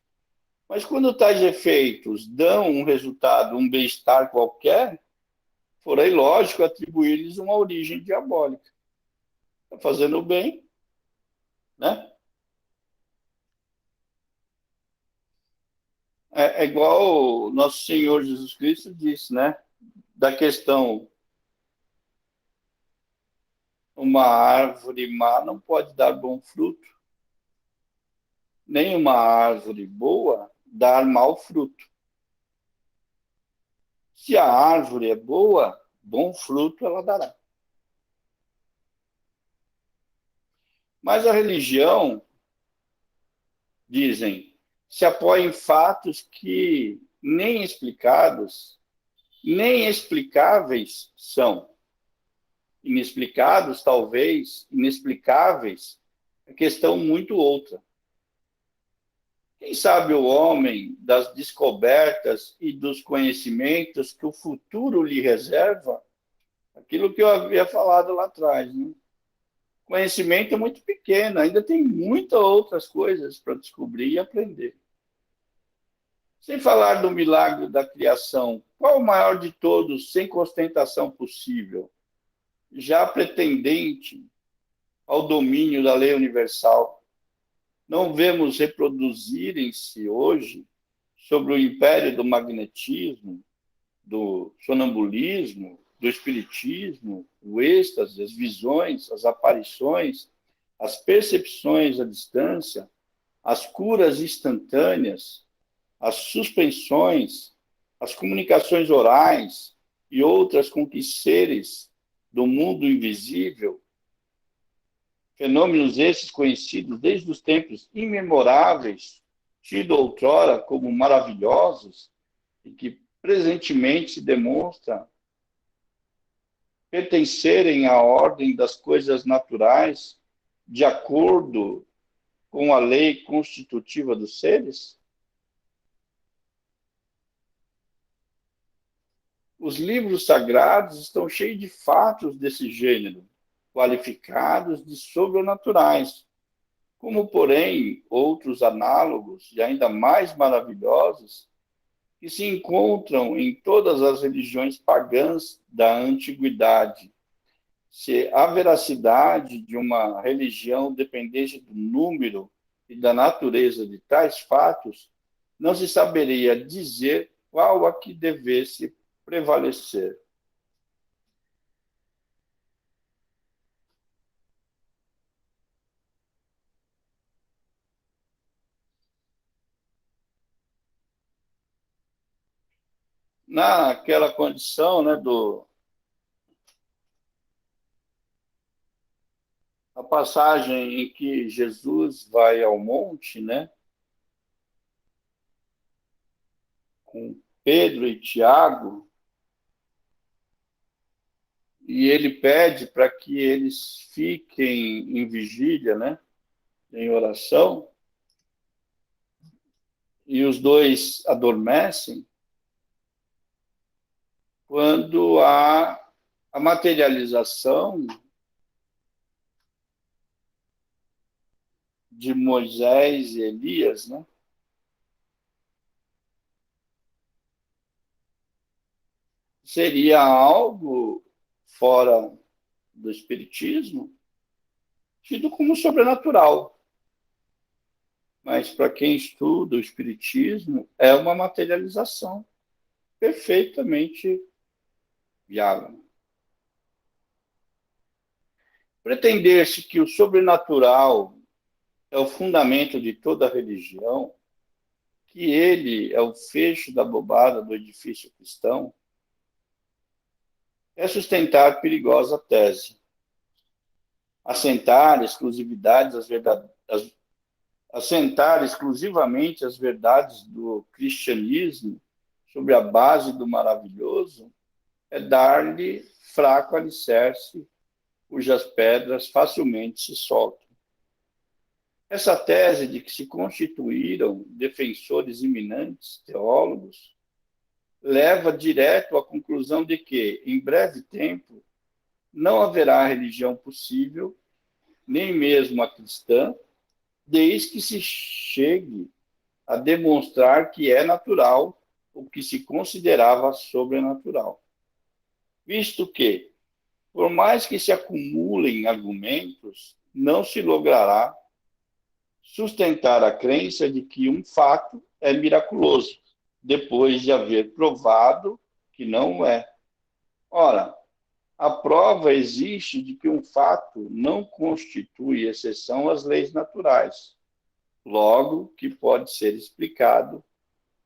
Mas quando tais efeitos dão um resultado, um bem-estar qualquer, for ilógico atribuir-lhes uma origem diabólica. Está fazendo o bem, né? É igual o nosso Senhor Jesus Cristo disse, né? Da questão, uma árvore má não pode dar bom fruto, nem uma árvore boa dar mau fruto. Se a árvore é boa, bom fruto ela dará. Mas a religião, dizem, se apoia em fatos que nem explicados, nem explicáveis são. Inexplicados, talvez, inexplicáveis, é questão muito outra. Quem sabe o homem das descobertas e dos conhecimentos que o futuro lhe reserva? Aquilo que eu havia falado lá atrás, né? Conhecimento é muito pequeno, ainda tem muitas outras coisas para descobrir e aprender. Sem falar do milagre da criação, qual o maior de todos, sem ostentação possível, já pretendente ao domínio da lei universal? Não vemos reproduzirem-se hoje sobre o império do magnetismo, do sonambulismo, do espiritismo, o êxtase, as visões, as aparições, as percepções à distância, as curas instantâneas, as suspensões, as comunicações orais e outras com que seres do mundo invisível, fenômenos esses conhecidos desde os tempos imemoráveis, tido outrora como maravilhosos e que presentemente se demonstra pertencerem à ordem das coisas naturais, de acordo com a lei constitutiva dos seres? Os livros sagrados estão cheios de fatos desse gênero, qualificados de sobrenaturais, como, porém, outros análogos e ainda mais maravilhosos que se encontram em todas as religiões pagãs da antiguidade, se a veracidade de uma religião dependesse do número e da natureza de tais fatos, não se saberia dizer qual a que devesse prevalecer. Naquela condição, né, a passagem em que Jesus vai ao monte, né, com Pedro e Tiago, e ele pede para que eles fiquem em vigília, né, em oração, e os dois adormecem, quando há a materialização de Moisés e Elias, né? Seria algo fora do espiritismo, tido como sobrenatural. Mas para quem estuda o espiritismo, é uma materialização perfeitamente viável. Pretender-se que o sobrenatural é o fundamento de toda religião, que ele é o fecho da bobada do edifício cristão, é sustentar perigosa tese. Assentar exclusivamente as verdades do cristianismo sobre a base do maravilhoso é dar-lhe fraco alicerce, cujas pedras facilmente se soltam. Essa tese de que se constituíram defensores iminentes, teólogos, leva direto à conclusão de que, em breve tempo, não haverá religião possível, nem mesmo a cristã, desde que se chegue a demonstrar que é natural o que se considerava sobrenatural. Visto que, por mais que se acumulem argumentos, não se logrará sustentar a crença de que um fato é miraculoso, depois de haver provado que não é. Ora, a prova existe de que um fato não constitui exceção às leis naturais, logo que pode ser explicado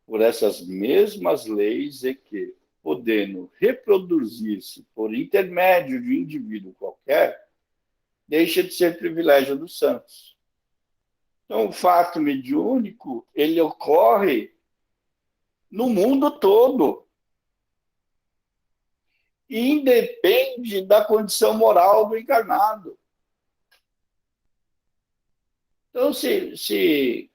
por essas mesmas leis e que, podendo reproduzir-se por intermédio de um indivíduo qualquer, deixa de ser privilégio dos santos. Então, o fato mediúnico, ele ocorre no mundo todo. E independe da condição moral do encarnado. Então, se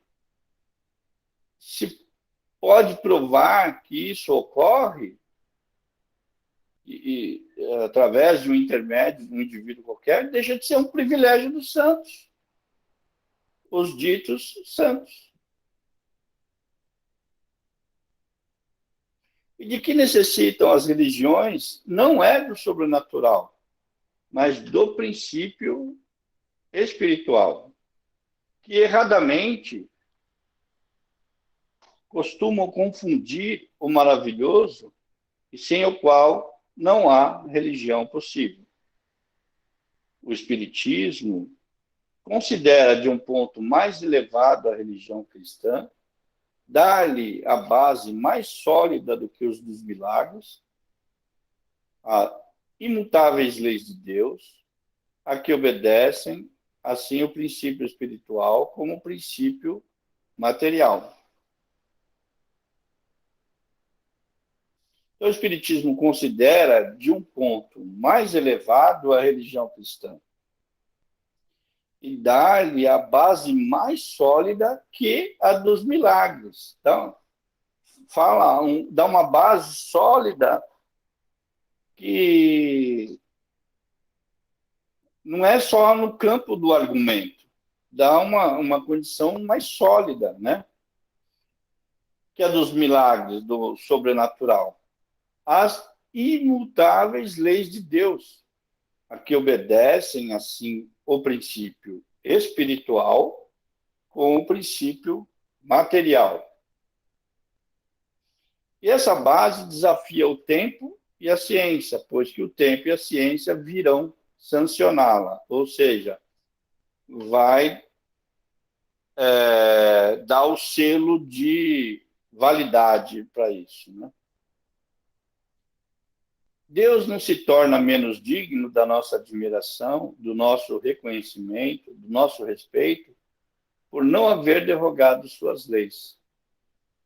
pode provar que isso ocorre, através de um intermédio de um indivíduo qualquer, deixa de ser um privilégio dos santos, os ditos santos. E de que necessitam as religiões não é do sobrenatural, mas do princípio espiritual, que erradamente costumam confundir o maravilhoso e sem o qual não há religião possível. O Espiritismo considera de um ponto mais elevado a religião cristã, dá-lhe a base mais sólida do que os dos milagres, as imutáveis leis de Deus, a que obedecem, assim, o princípio espiritual como o princípio material. Então, o Espiritismo considera de um ponto mais elevado a religião cristã e dá-lhe a base mais sólida que a dos milagres. Então, dá uma base sólida que não é só no campo do argumento, dá uma condição mais sólida, né? Que a dos milagres, do sobrenatural. As imutáveis leis de Deus, a que obedecem, assim, o princípio espiritual com o princípio material. E essa base desafia o tempo e a ciência, pois que o tempo e a ciência virão sancioná-la, ou seja, vai dar o selo de validade para isso, né? Deus não se torna menos digno da nossa admiração, do nosso reconhecimento, do nosso respeito, por não haver derrogado suas leis,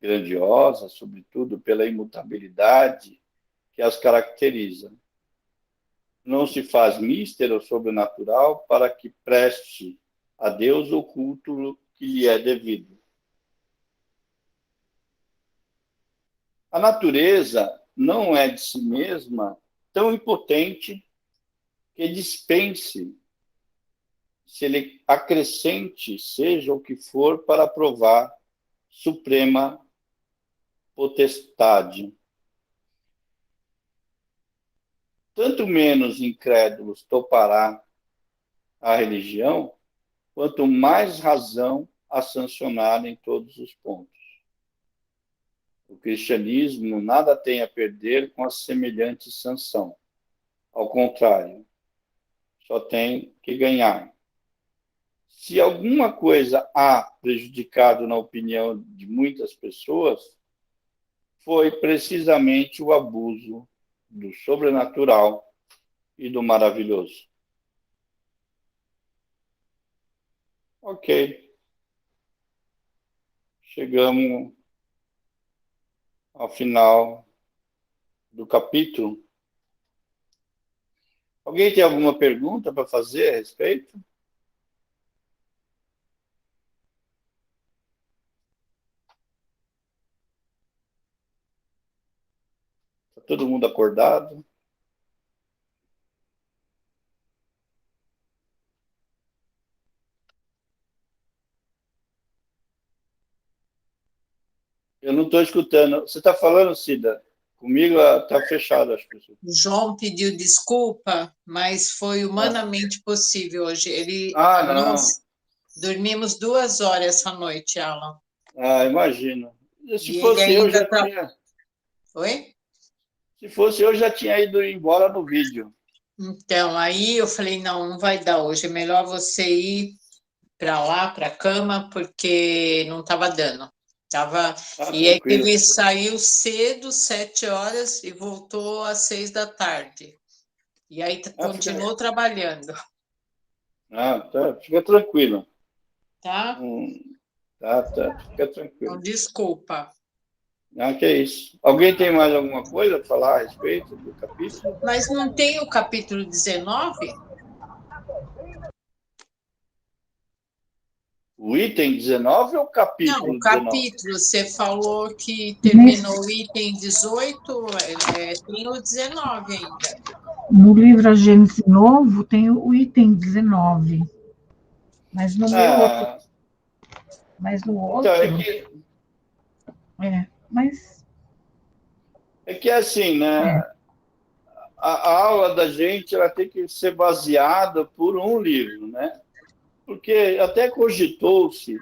grandiosas, sobretudo pela imutabilidade que as caracteriza. Não se faz místero ou sobrenatural para que preste a Deus o culto que lhe é devido. A natureza não é de si mesma tão impotente que dispense, se ele acrescente, seja o que for, para provar suprema potestade. Tanto menos incrédulos topará a religião, quanto mais razão a sancionar em todos os pontos. O cristianismo nada tem a perder com a semelhante sanção. Ao contrário, só tem que ganhar. Se alguma coisa há prejudicado na opinião de muitas pessoas, foi precisamente o abuso do sobrenatural e do maravilhoso. Ok. Chegamos ao final do capítulo. Alguém tem alguma pergunta para fazer a respeito? Está todo mundo acordado? Eu não estou escutando. Você está falando, Cida? Comigo está fechado, acho que. João pediu desculpa, mas foi humanamente possível hoje. Não. Nós dormimos 2 horas essa noite, Alan. Imagino. Se E fosse ele eu, ainda já tinha. Oi? Se fosse eu, já tinha ido embora no vídeo. Então, aí eu falei, não vai dar hoje, é melhor você ir para lá, para a cama, porque não estava dando. E aí Tranquilo. ele saiu cedo, 7 horas, e voltou às 6 da tarde. E aí continuou trabalhando. Fica tranquilo. Tá? Fica tranquilo. Então, desculpa. Que é isso. Alguém tem mais alguma coisa para falar a respeito do capítulo? Mas não tem o capítulo 19? O item 19 ou o capítulo Não, o 19? capítulo, você falou que terminou o item 18, tem o 19 ainda. No livro A Gênese Novo tem o item 19. Mas no meu outro. Mas no outro. Então, mas. É que assim, né? A aula da gente ela tem que ser baseada por um livro, né? Porque até cogitou-se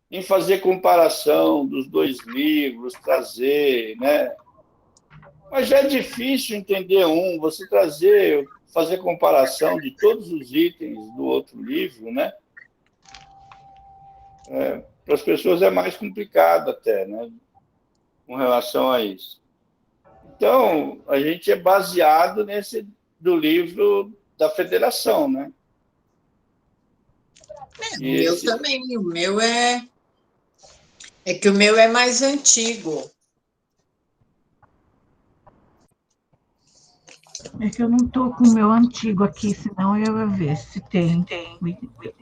em fazer comparação dos 2 livros, trazer, né? Mas já é difícil entender você fazer comparação de todos os itens do outro livro, né? Para as pessoas é mais complicado até, né? Com relação a isso. Então, a gente é baseado nesse do livro da Federação, né? O meu também, o meu é que o meu é mais antigo. É que eu não estou com o meu antigo aqui, senão eu ia ver se tem.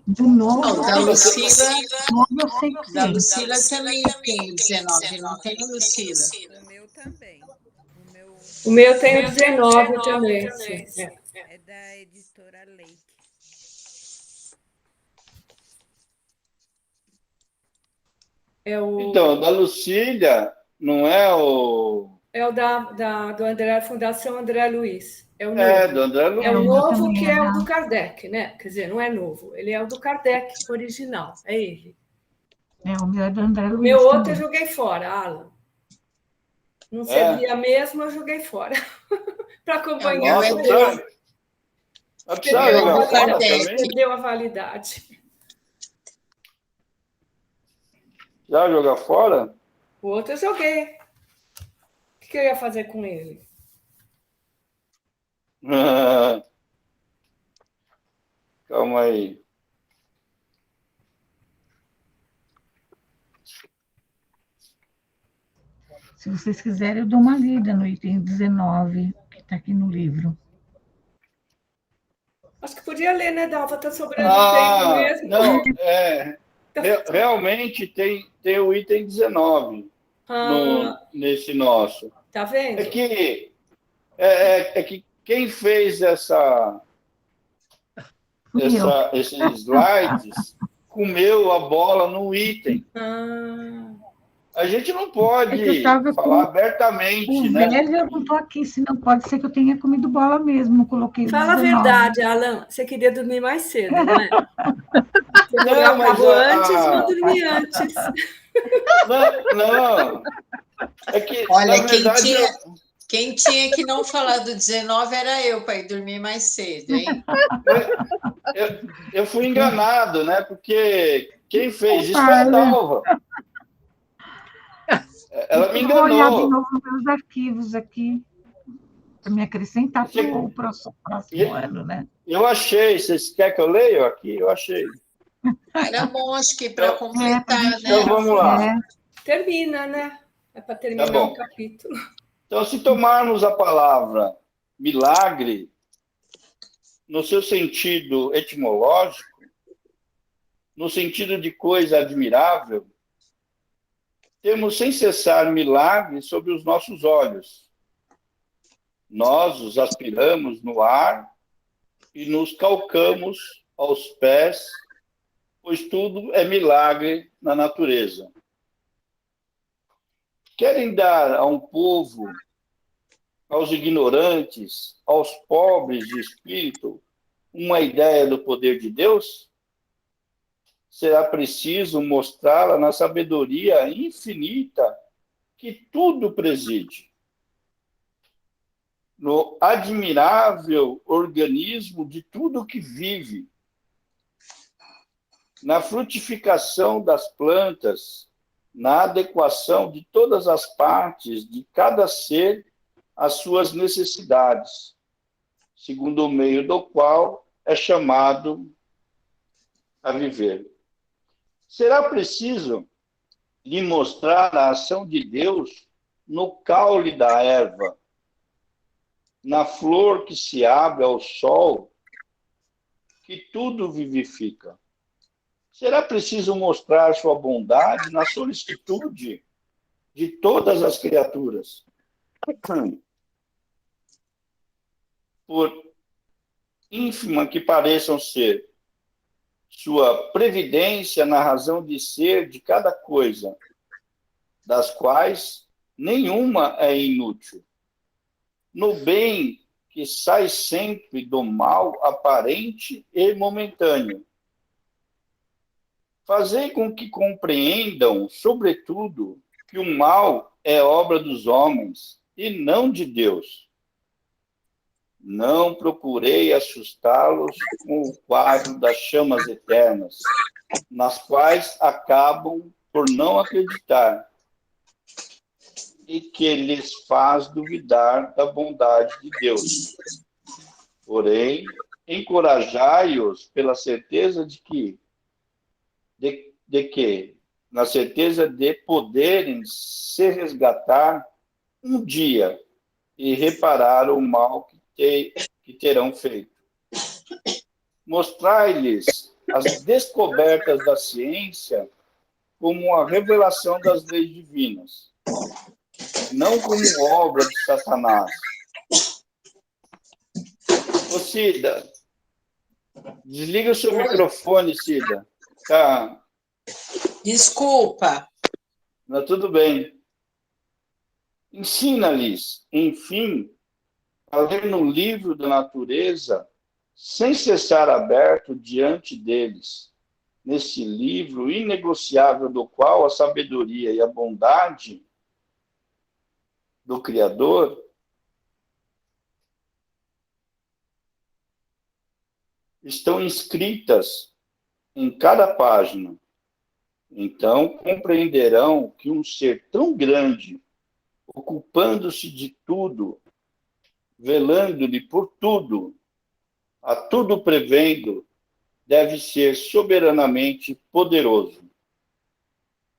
Do novo. Da Lucila. Eu sei que da Lucila também tem 19, não tem, Lucila? O meu também. O meu tem o 19 também. É da editora Lake. Então, da Lucília, não é o É o do André, Fundação André Luiz. É o É, novo. do André Luiz. É o novo também que é é o lá. do Kardec, né? Quer dizer, não é novo. Ele é o do Kardec original. É ele. O meu é do André O Luiz meu outro eu também. joguei fora, Alan. Não É. servia mesmo, eu joguei fora. Para acompanhar. Nossa, vai precisar Eu jogar do fora Kardec. também? Perdeu a validade. Já jogar fora? O outro eu joguei. O que eu ia fazer com ele? Calma aí. Se vocês quiserem, eu dou uma lida no item 19, que está aqui no livro. Acho que podia ler, né, Dalva? Tá sobrando tempo mesmo. Não, realmente tem o item 19 nesse nosso. Tá vendo? É que quem fez esses slides comeu a bola no item. A gente não pode falar abertamente, O né? velho eu não estou aqui, senão pode ser que eu tenha comido bola mesmo, não coloquei o Fala a 19. verdade, Alan. Você queria dormir mais cedo, não é? Você Não, mas acabou antes, vou dormir antes. Não. É que, Olha, na verdade, quem tinha que não falar do 19 era eu, para ir dormir mais cedo, hein? eu fui enganado, né? Porque quem fez isso foi a Dalva. Ela me Eu vou olhar de enganou. novo nos meus arquivos aqui, para me acrescentar para o próximo ano, né? Eu achei. Vocês querem que eu leia aqui? Eu achei. Era bom, acho que para completar, né? Então vamos lá. Termina, né? É para terminar Tá bom. o capítulo. Então, se tomarmos a palavra milagre no seu sentido etimológico, no sentido de coisa admirável, temos sem cessar milagres sobre os nossos olhos. Nós os aspiramos no ar e nos calcamos aos pés, pois tudo é milagre na natureza. Querem dar a um povo, aos ignorantes, aos pobres de espírito, uma ideia do poder de Deus? Será preciso mostrá-la na sabedoria infinita que tudo preside, no admirável organismo de tudo que vive, na frutificação das plantas, na adequação de todas as partes de cada ser às suas necessidades, segundo o meio do qual é chamado a viver. Será preciso lhe mostrar a ação de Deus no caule da erva, na flor que se abre ao sol, que tudo vivifica. Será preciso mostrar sua bondade na solicitude de todas as criaturas. Por ínfima que pareçam ser, sua previdência na razão de ser de cada coisa, das quais nenhuma é inútil. No bem que sai sempre do mal aparente e momentâneo. Fazei com que compreendam, sobretudo, que o mal é obra dos homens e não de Deus. Não procurei assustá-los com o quadro das chamas eternas, nas quais acabam por não acreditar, e que lhes faz duvidar da bondade de Deus. Porém, encorajai-os pela certeza na certeza de poderem se resgatar um dia e reparar o mal que terão feito. Mostrai-lhes as descobertas da ciência como a revelação das leis divinas, não como obra de Satanás. Ô, Cida, desliga o seu microfone, Cida. Tá. Desculpa. Mas tudo bem. Ensina-lhes, enfim, a ler no livro da natureza, sem cessar aberto diante deles, nesse livro inegociável do qual a sabedoria e a bondade do Criador estão inscritas em cada página. Então, compreenderão que um ser tão grande, ocupando-se de tudo, velando-lhe por tudo, a tudo prevendo, deve ser soberanamente poderoso.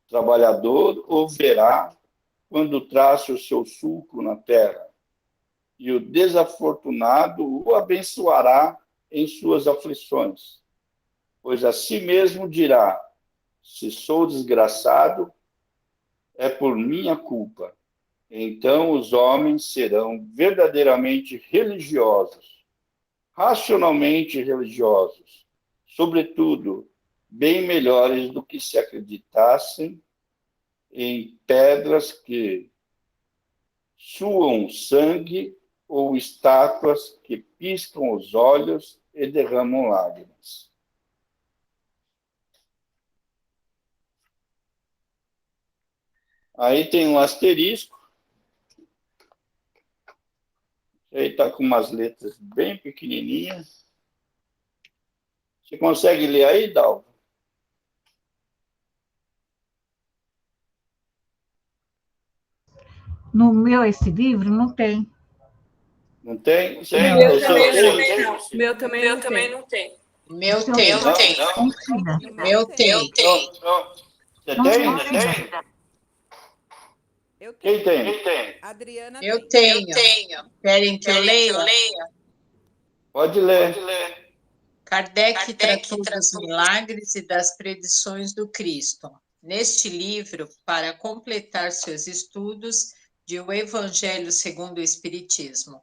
Trabalhador o verá quando traça o seu sulco na terra, e o desafortunado o abençoará em suas aflições, pois a si mesmo dirá: se sou desgraçado, é por minha culpa. Então os homens serão verdadeiramente religiosos, racionalmente religiosos, sobretudo, bem melhores do que se acreditassem em pedras que suam sangue ou estátuas que piscam os olhos e derramam lágrimas. Aí tem um asterisco. Aí está com umas letras bem pequenininhas. Você consegue ler aí, Dalva? No meu, esse livro, não tem. Não tem? O Tem, meu o seu também tem? não. O meu também não tem. O meu O seu tem. Não, não. Mentira. O Meu tem. Você Não tem? tem. Eu Quem tenho. tem? Adriana Eu tem. tenho. Querem que eu leia? Pode ler. Kardec tratou dos milagres e das predições do Cristo. Neste livro, para completar seus estudos de O Evangelho segundo o Espiritismo.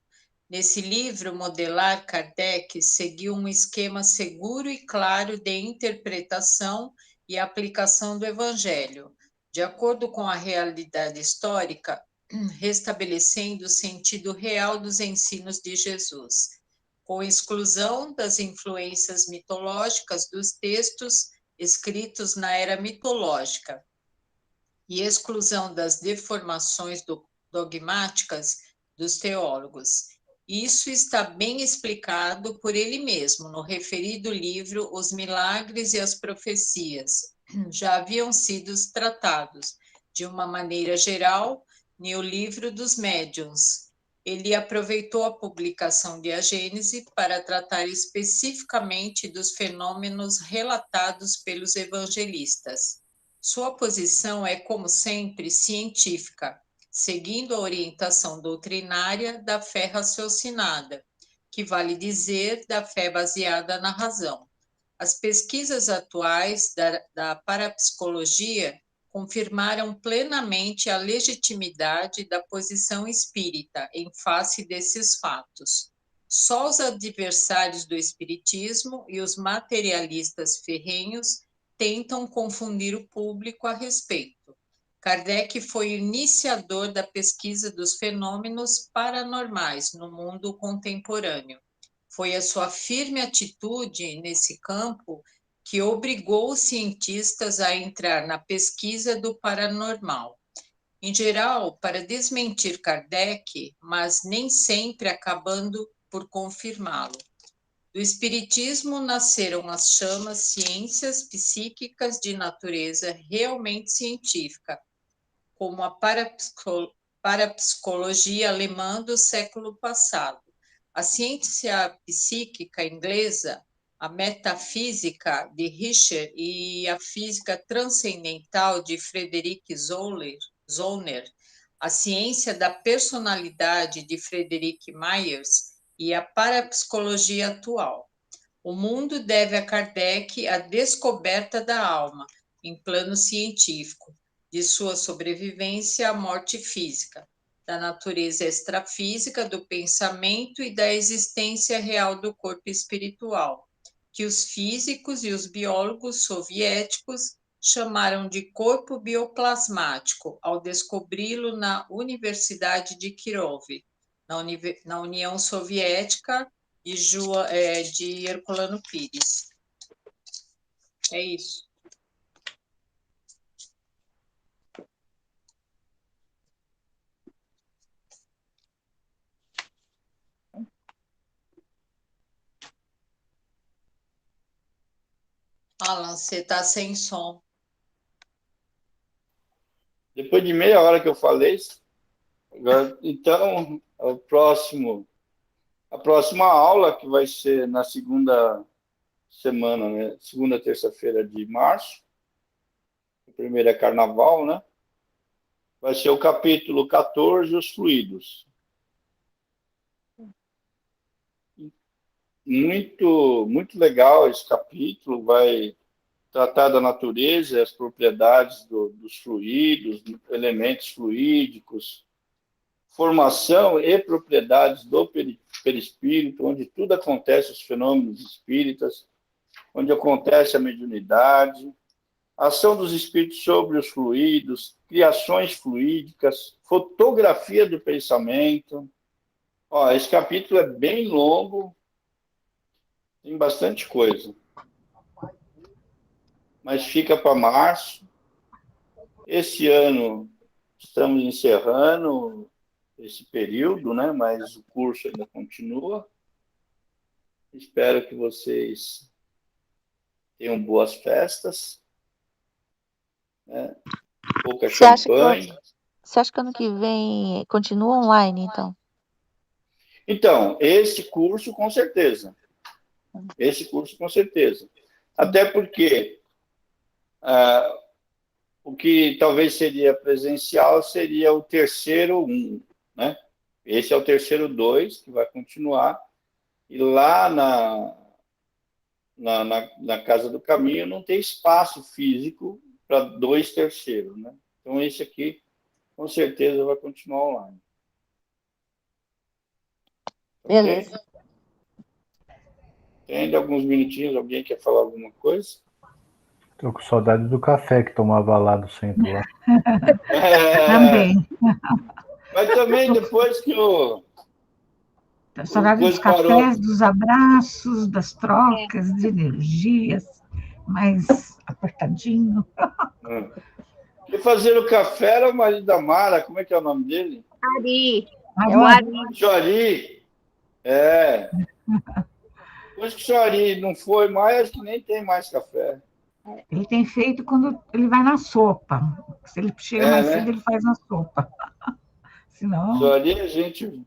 Nesse livro, Modelar, Kardec seguiu um esquema seguro e claro de interpretação e aplicação do Evangelho, de acordo com a realidade histórica, restabelecendo o sentido real dos ensinos de Jesus, com exclusão das influências mitológicas dos textos escritos na era mitológica e exclusão das deformações dogmáticas dos teólogos. Isso está bem explicado por ele mesmo no referido livro Os Milagres e as Profecias. Já haviam sido tratados de uma maneira geral no livro dos Médiuns. Ele aproveitou a publicação de A Gênese para tratar especificamente dos fenômenos relatados pelos evangelistas. Sua posição é, como sempre, científica, seguindo a orientação doutrinária da fé raciocinada, que vale dizer da fé baseada na razão. As pesquisas atuais da parapsicologia confirmaram plenamente a legitimidade da posição espírita em face desses fatos. Só os adversários do espiritismo e os materialistas ferrenhos tentam confundir o público a respeito. Kardec foi o iniciador da pesquisa dos fenômenos paranormais no mundo contemporâneo. Foi a sua firme atitude nesse campo que obrigou os cientistas a entrar na pesquisa do paranormal. Em geral, para desmentir Kardec, mas nem sempre acabando por confirmá-lo. Do Espiritismo nasceram as chamadas ciências psíquicas de natureza realmente científica, como a parapsicologia alemã do século passado. A ciência psíquica inglesa, a metafísica de Richter e a física transcendental de Frederick Zollner, a ciência da personalidade de Frederick Myers e a parapsicologia atual. O mundo deve a Kardec a descoberta da alma, em plano científico, de sua sobrevivência à morte física, da natureza extrafísica do pensamento e da existência real do corpo espiritual, que os físicos e os biólogos soviéticos chamaram de corpo bioplasmático ao descobri-lo na Universidade de Kirov, na União Soviética, de Herculano Pires. É isso. Alan, você está sem som. Depois de meia hora que eu falei, agora, então, a próxima aula, que vai ser na segunda semana, né? Segunda, terça-feira de março, a primeira é carnaval, né? Vai ser o capítulo 14, os fluidos. Muito legal esse capítulo, vai tratar da natureza, as propriedades dos fluidos, elementos fluídicos, formação e propriedades do perispírito, onde tudo acontece, os fenômenos espíritas, onde acontece a mediunidade, ação dos espíritos sobre os fluidos, criações fluídicas, fotografia do pensamento. Esse capítulo é bem longo, tem bastante coisa. Mas fica para março. Esse ano estamos encerrando esse período, né? Mas o curso ainda continua. Espero que vocês tenham boas festas, né? Pouca champanhe. Você acha que ano que vem continua online, então? Então, esse curso com certeza. Até porque o que talvez seria presencial seria o terceiro 1, né? Esse é o terceiro 2, que vai continuar. E lá na Casa do Caminho não tem espaço físico para 2 terceiros, né? Então, esse aqui, com certeza, vai continuar online. Beleza. Okay? Tem ainda alguns minutinhos, alguém quer falar alguma coisa? Estou com saudade do café que tomava lá do centro. Lá. Também. Mas também depois que Saudade dos cafés, dos abraços, das trocas de energias, mais apertadinho. E fazer o café era o marido da Mara, como é que é o nome dele? Ari. É o Ari. Jori. Depois que o Jori não foi mais, acho que nem tem mais café. Ele tem feito quando ele vai na sopa. Se ele chega mais cedo, ele faz na sopa. Senão... Jori é gente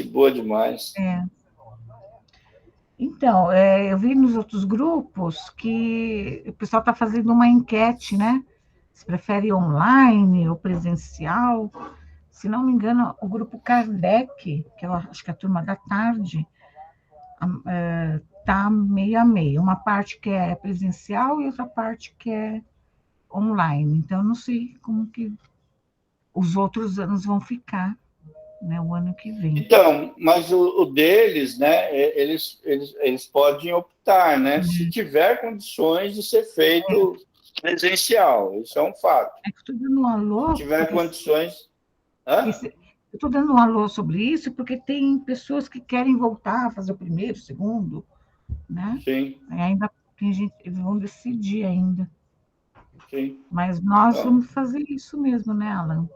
boa demais. Então, eu vi nos outros grupos que o pessoal está fazendo uma enquete, né? Se prefere online ou presencial. Se não me engano, o grupo Kardec, que eu acho que é a turma da tarde, está meio a meio. Uma parte que é presencial e outra parte que é online. Então, não sei como que os outros anos vão ficar, né, o ano que vem. Então, mas o deles, né, eles podem optar, né, se tiver condições de ser feito presencial, isso é um fato. Estou dando um alô. Se tiver condições... Eu estou dando um alô sobre isso, porque tem pessoas que querem voltar a fazer o primeiro, o segundo, né? Sim. Ainda tem gente, eles vão decidir ainda. Sim. Mas nós vamos fazer isso mesmo, né, Alan?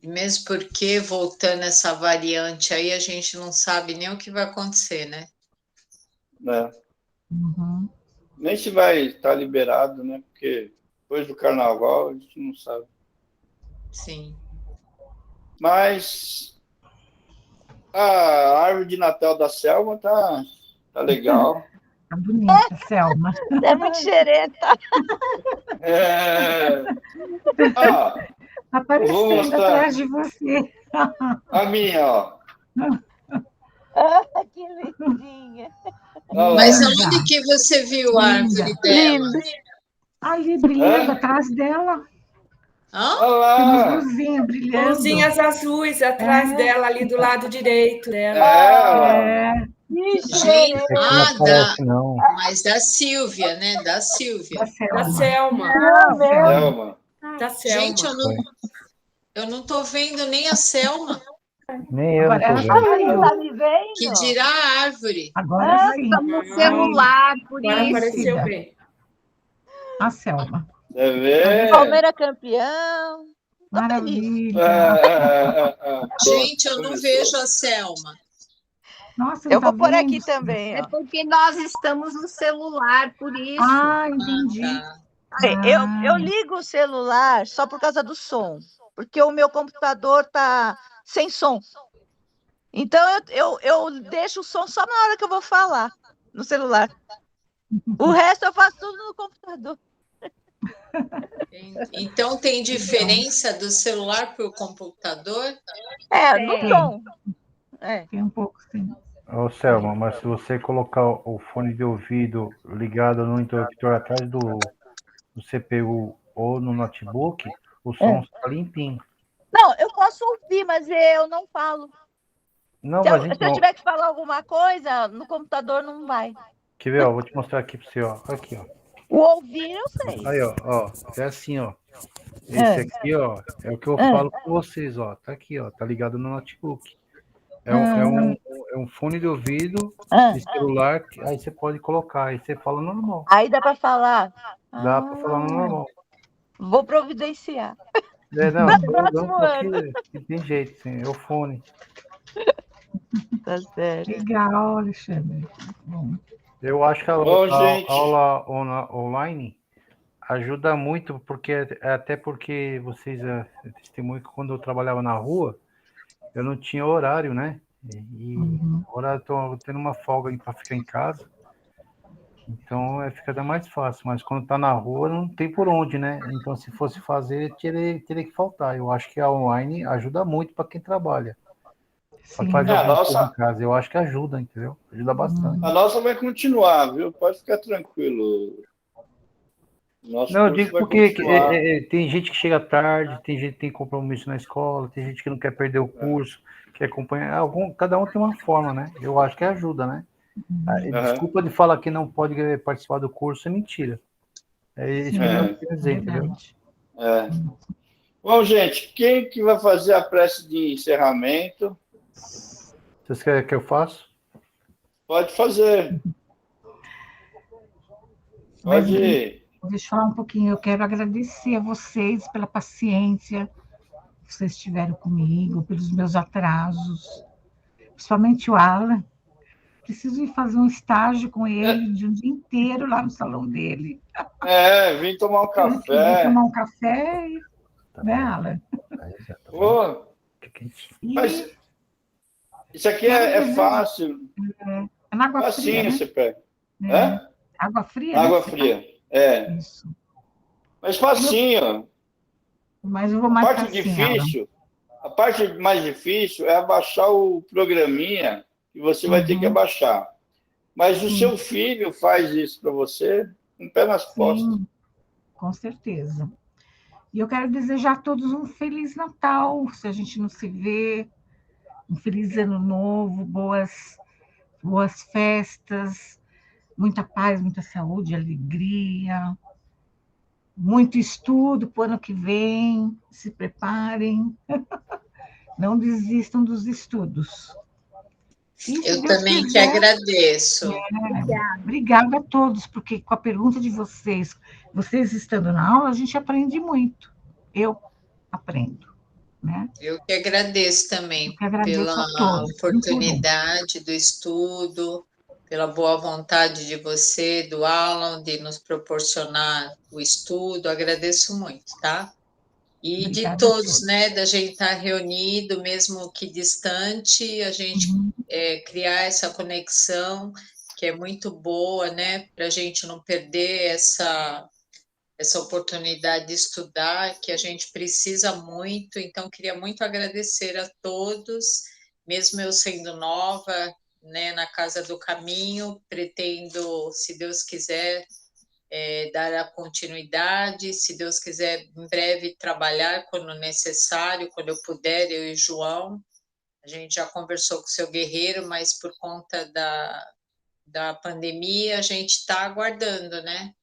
Mesmo porque, voltando essa variante aí, a gente não sabe nem o que vai acontecer, né? Uhum. Nem se vai estar liberado, né? Porque depois do carnaval a gente não sabe. Sim. Mas a árvore de Natal da Selma tá legal. Tá bonita, Selma. É muito xereta. Tá aparecendo atrás de você. A minha, ó. Que lindinha. Mas onde que você viu a árvore dela? Ali, brilhando atrás dela. Tem umas luzinhas brilhando. Luzinhas azuis atrás dela, ali do lado direito dela. Gente, Esse aqui não aparece, não. mas da Silvia, né? Da Silvia. Da Selma. Selma. Da Gente, Selma. eu não tô vendo nem a Selma. Nem eu não Agora tô ela vendo. saiu. me vendo? Que dirá a árvore. Agora sim, No celular, por Agora isso. apareceu bem. a Selma. Você vê? Palmeiras campeão. Tô feliz. Maravilha. Gente, eu não Começou. vejo a Selma. Nossa, Eu não tá vou por vendo? aqui também, É ó. porque nós estamos no celular, por isso. Ah, entendi. Tá. Eu ligo o celular só por causa do som, porque o meu computador tá sem som. Então eu deixo o som só na hora que eu vou falar no celular. O resto eu faço tudo no computador. Então tem diferença do celular para o computador? No Tem. som. É. Tem um pouco, sim. Ô, Selma, mas se você colocar o fone de ouvido ligado no interruptor atrás do CPU ou no notebook, o som está limpinho. Não, eu posso ouvir, mas eu não falo. Não, Se mas eu então, tiver que falar alguma coisa, no computador não vai. quer ver, ó, vou te mostrar aqui para você, ó. Aqui, ó. O ouvir eu sei. Aí, ó, é assim, ó. Esse aqui, ó, é o que eu falo com vocês, ó. Tá aqui, ó, tá ligado no notebook. É um fone de ouvido de celular, aí você pode colocar, aí você fala normal. Aí dá para falar. Dá para falar no normal. Vou providenciar. Não, próximo porque tem jeito, sim, é o fone. Tá certo. Legal, Alexandre. Bom, Eu acho que a Bom, gente. aula online ajuda muito, até porque vocês testemunham que quando eu trabalhava na rua, eu não tinha horário, né? E agora eu tô tendo uma folga para ficar em casa. Então fica até mais fácil, mas quando tá na rua não tem por onde, né? Então se fosse fazer, teria que faltar. Eu acho que a online ajuda muito para quem trabalha. Para sim. fazer A alguma coisa nossa, em casa. Eu acho que ajuda, entendeu? Ajuda bastante. a nossa vai continuar, viu? Pode ficar tranquilo. Nosso Não, eu curso digo vai porque continuar. tem gente que chega tarde, tem gente que tem compromisso na escola, tem gente que não quer perder o curso, quer acompanhar. Cada um tem uma forma, né? Eu acho que ajuda, né? Desculpa de falar que não pode participar do curso, é mentira. É isso que eu quero dizer, entendeu? Bom, gente, quem que vai fazer a prece de encerramento? Vocês querem que eu faça? Pode fazer. Pode ir. Deixa eu falar um pouquinho. Eu quero agradecer a vocês pela paciência que vocês tiveram comigo, pelos meus atrasos, principalmente o Alan. Preciso ir fazer um estágio com ele de um dia inteiro lá no salão dele. Vim tomar um Vim café. tomar um café e... Né, Alan? Ô, mas isso aqui é fácil. É na água Facinho fria, né? você pega. Água fria, Água né? fria. Isso. Mas facinho. Mas eu vou mais A parte mais difícil é abaixar o programinha que você vai ter que abaixar. Mas o seu filho faz isso para você com o pé nas costas. Sim, com certeza. E eu quero desejar a todos um Feliz Natal, se a gente não se vê, um Feliz Ano Novo, boas festas, muita paz, muita saúde, alegria, muito estudo para o ano que vem, se preparem, não desistam dos estudos. Eu também que agradeço. Obrigada a todos, porque com a pergunta de vocês estando na aula, a gente aprende muito. Eu aprendo, né? Eu que agradeço também agradeço pela oportunidade do estudo, pela boa vontade de você, do Alan, de nos proporcionar o estudo. Agradeço muito, tá? E Obrigada de todos, né? Da gente estar reunido, mesmo que distante, a gente criar essa conexão que é muito boa, né? Para a gente não perder essa oportunidade de estudar, que a gente precisa muito. Então, queria muito agradecer a todos, mesmo eu sendo nova, né, na Casa do Caminho, pretendo, se Deus quiser, dar a continuidade, se Deus quiser, em breve trabalhar quando necessário, quando eu puder, eu e João. A gente já conversou com o seu guerreiro, mas por conta da pandemia, a gente está aguardando, né?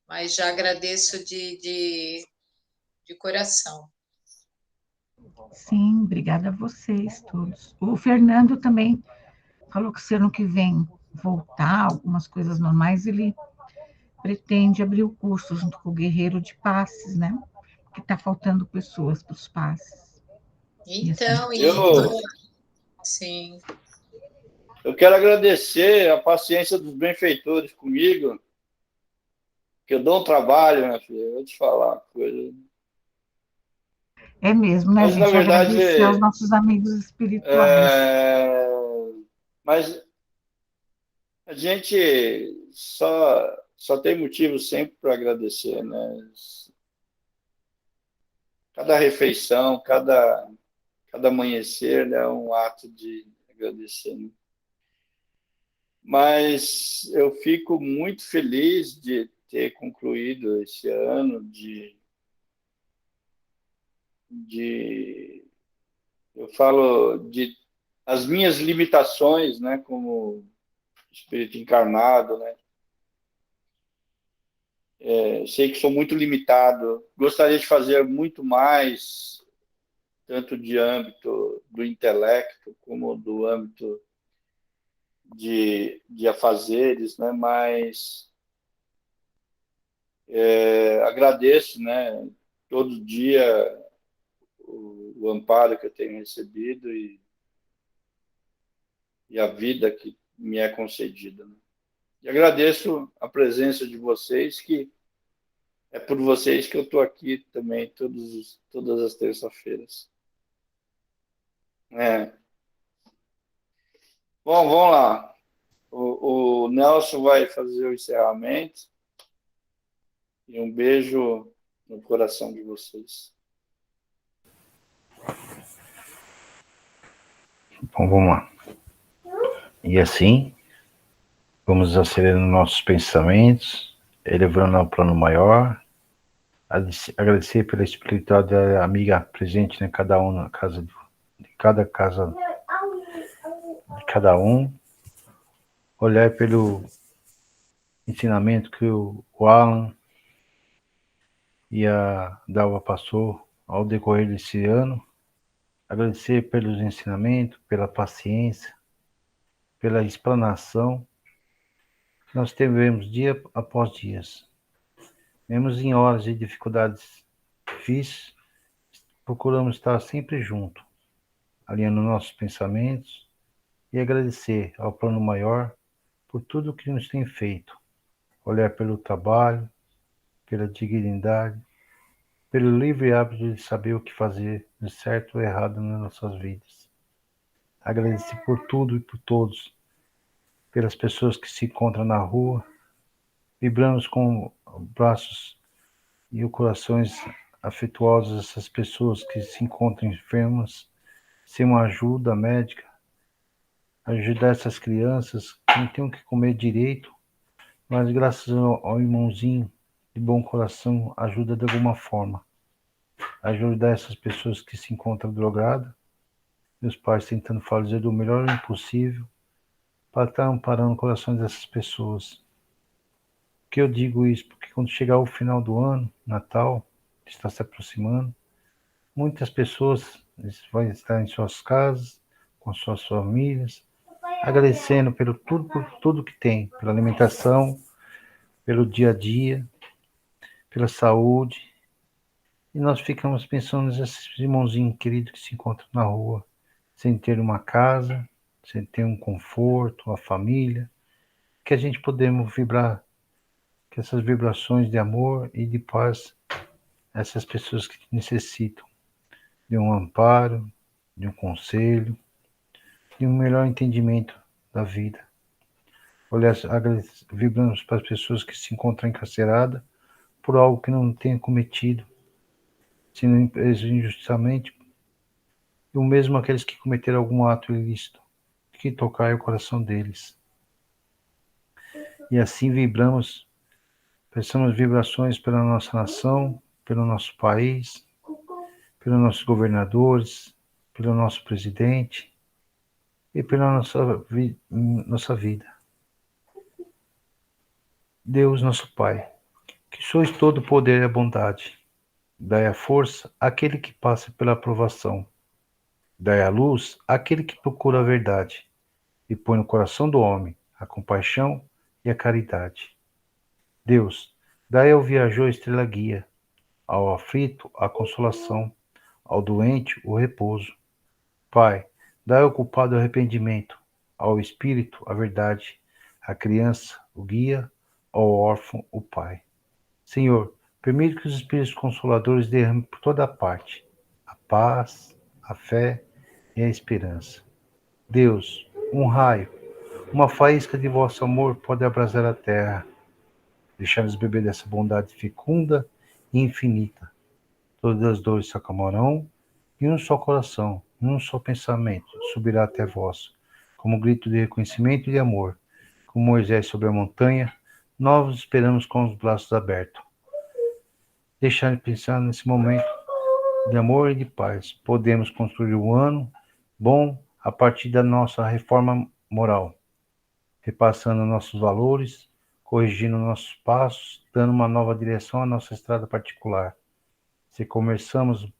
Mas já agradeço de coração. Sim, obrigada a vocês todos. O Fernando também falou que se ano que vem voltar, algumas coisas normais, ele pretende abrir o curso junto com o Guerreiro de Passes, né? Que está faltando pessoas para os passes. Então, sim. Eu quero agradecer a paciência dos benfeitores comigo, que eu dou um trabalho, minha filha, eu vou te falar uma coisa. É mesmo, né, Mas, gente? na verdade, Agradecer aos nossos amigos espirituais. Mas a gente só tem motivo sempre para agradecer, né? Cada refeição, cada amanhecer é um ato de agradecer, né? Mas eu fico muito feliz de ter concluído esse ano, eu falo de as minhas limitações, né, como espírito encarnado, né? Sei que sou muito limitado. Gostaria de fazer muito mais, tanto de âmbito do intelecto como do âmbito de afazeres, né? Mas agradeço, né, todo dia o amparo que eu tenho recebido e a vida que me é concedida, né? E agradeço a presença de vocês, que é por vocês que eu estou aqui também todas as terças-feiras. Bom, vamos lá. O Nelson vai fazer o encerramento. E um beijo no coração de vocês. Bom, vamos lá. E assim, vamos acelerando nossos pensamentos, elevando ao plano maior, agradecer pela espiritualidade amiga presente, né, cada um na casa de cada um, olhar pelo ensinamento que o Alan e a Dalva passou ao decorrer desse ano, agradecer pelos ensinamentos, pela paciência, pela explanação que nós tivemos dia após dia. Mesmo em horas de dificuldades difíceis, procuramos estar sempre junto, alinhando nossos pensamentos e agradecer ao plano maior por tudo que nos tem feito. Olhar pelo trabalho, pela dignidade, pelo livre hábito de saber o que fazer de certo ou errado nas nossas vidas. Agradecer por tudo e por todos, pelas pessoas que se encontram na rua, vibramos com braços e corações afetuosos essas pessoas que se encontram enfermas, sem uma ajuda médica, ajudar essas crianças que não têm o que comer direito, mas graças ao irmãozinho de bom coração ajuda de alguma forma. Ajudar essas pessoas que se encontram drogadas, meus pais tentando fazer do melhor possível para estar amparando o coração dessas pessoas. Por que eu digo isso? Porque quando chegar o final do ano, Natal, está se aproximando, muitas pessoas vão estar em suas casas, com suas famílias, agradecendo por tudo que tem, pela alimentação, pelo dia a dia, pela saúde. E nós ficamos pensando nesses irmãozinhos queridos que se encontram na rua, sem ter uma casa, sem ter um conforto, uma família, que a gente podemos vibrar, que essas vibrações de amor e de paz, essas pessoas que necessitam de um amparo, de um conselho, de um melhor entendimento da vida. Olhar, vibramos para as pessoas que se encontram encarceradas por algo que não tenham cometido, sendo presos injustamente, e o mesmo aqueles que cometeram algum ato ilícito, que tocar o coração deles. E assim vibramos, pensamos vibrações pela nossa nação, pelo nosso país, pelos nossos governadores, pelo nosso presidente, e pela nossa vida. Deus, nosso Pai, que sois todo o poder e a bondade, dai a força àquele que passa pela provação, dai a luz àquele que procura a verdade, e põe no coração do homem a compaixão e a caridade. Deus, dai ao viajor a estrela guia, ao aflito a consolação, ao doente o repouso. Pai, dai ao culpado o arrependimento, ao espírito a verdade, à criança o guia, ao órfão o pai. Senhor, permite que os espíritos consoladores derramem por toda parte a paz, a fé e a esperança. Deus, um raio, uma faísca de vosso amor pode abrasar a terra, deixar-nos beber dessa bondade fecunda e infinita. Todas as dores se acalmarão, e um só coração, um só pensamento subirá até vós, como grito de reconhecimento e de amor. Como Moisés sobre a montanha, nós vos esperamos com os braços abertos. Deixar de pensar nesse momento de amor e de paz. Podemos construir um ano bom a partir da nossa reforma moral, repassando nossos valores, corrigindo nossos passos, dando uma nova direção à nossa estrada particular. Se começamos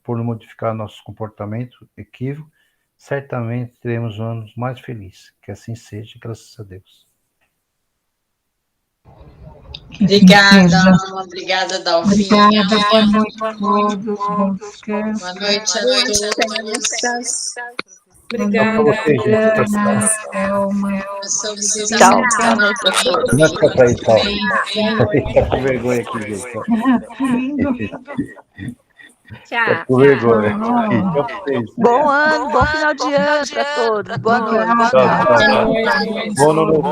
por modificar nossos comportamentos equívocos, certamente teremos anos mais felizes. Que assim seja, graças a Deus. Obrigada, Alma. Obrigada, Dalvinha. Obrigada, boa noite a todos, bom descanso. Boa noite a todos. Obrigada. Ana, Thelma. Tchau, boa noite a todos. Não é só pra isso, tá com vergonha aqui, gente. Que lindo. Tchau. Com vergonha. Bom ano, bom final de ano para todos. Boa noite. Boa noite. Bom ano novo.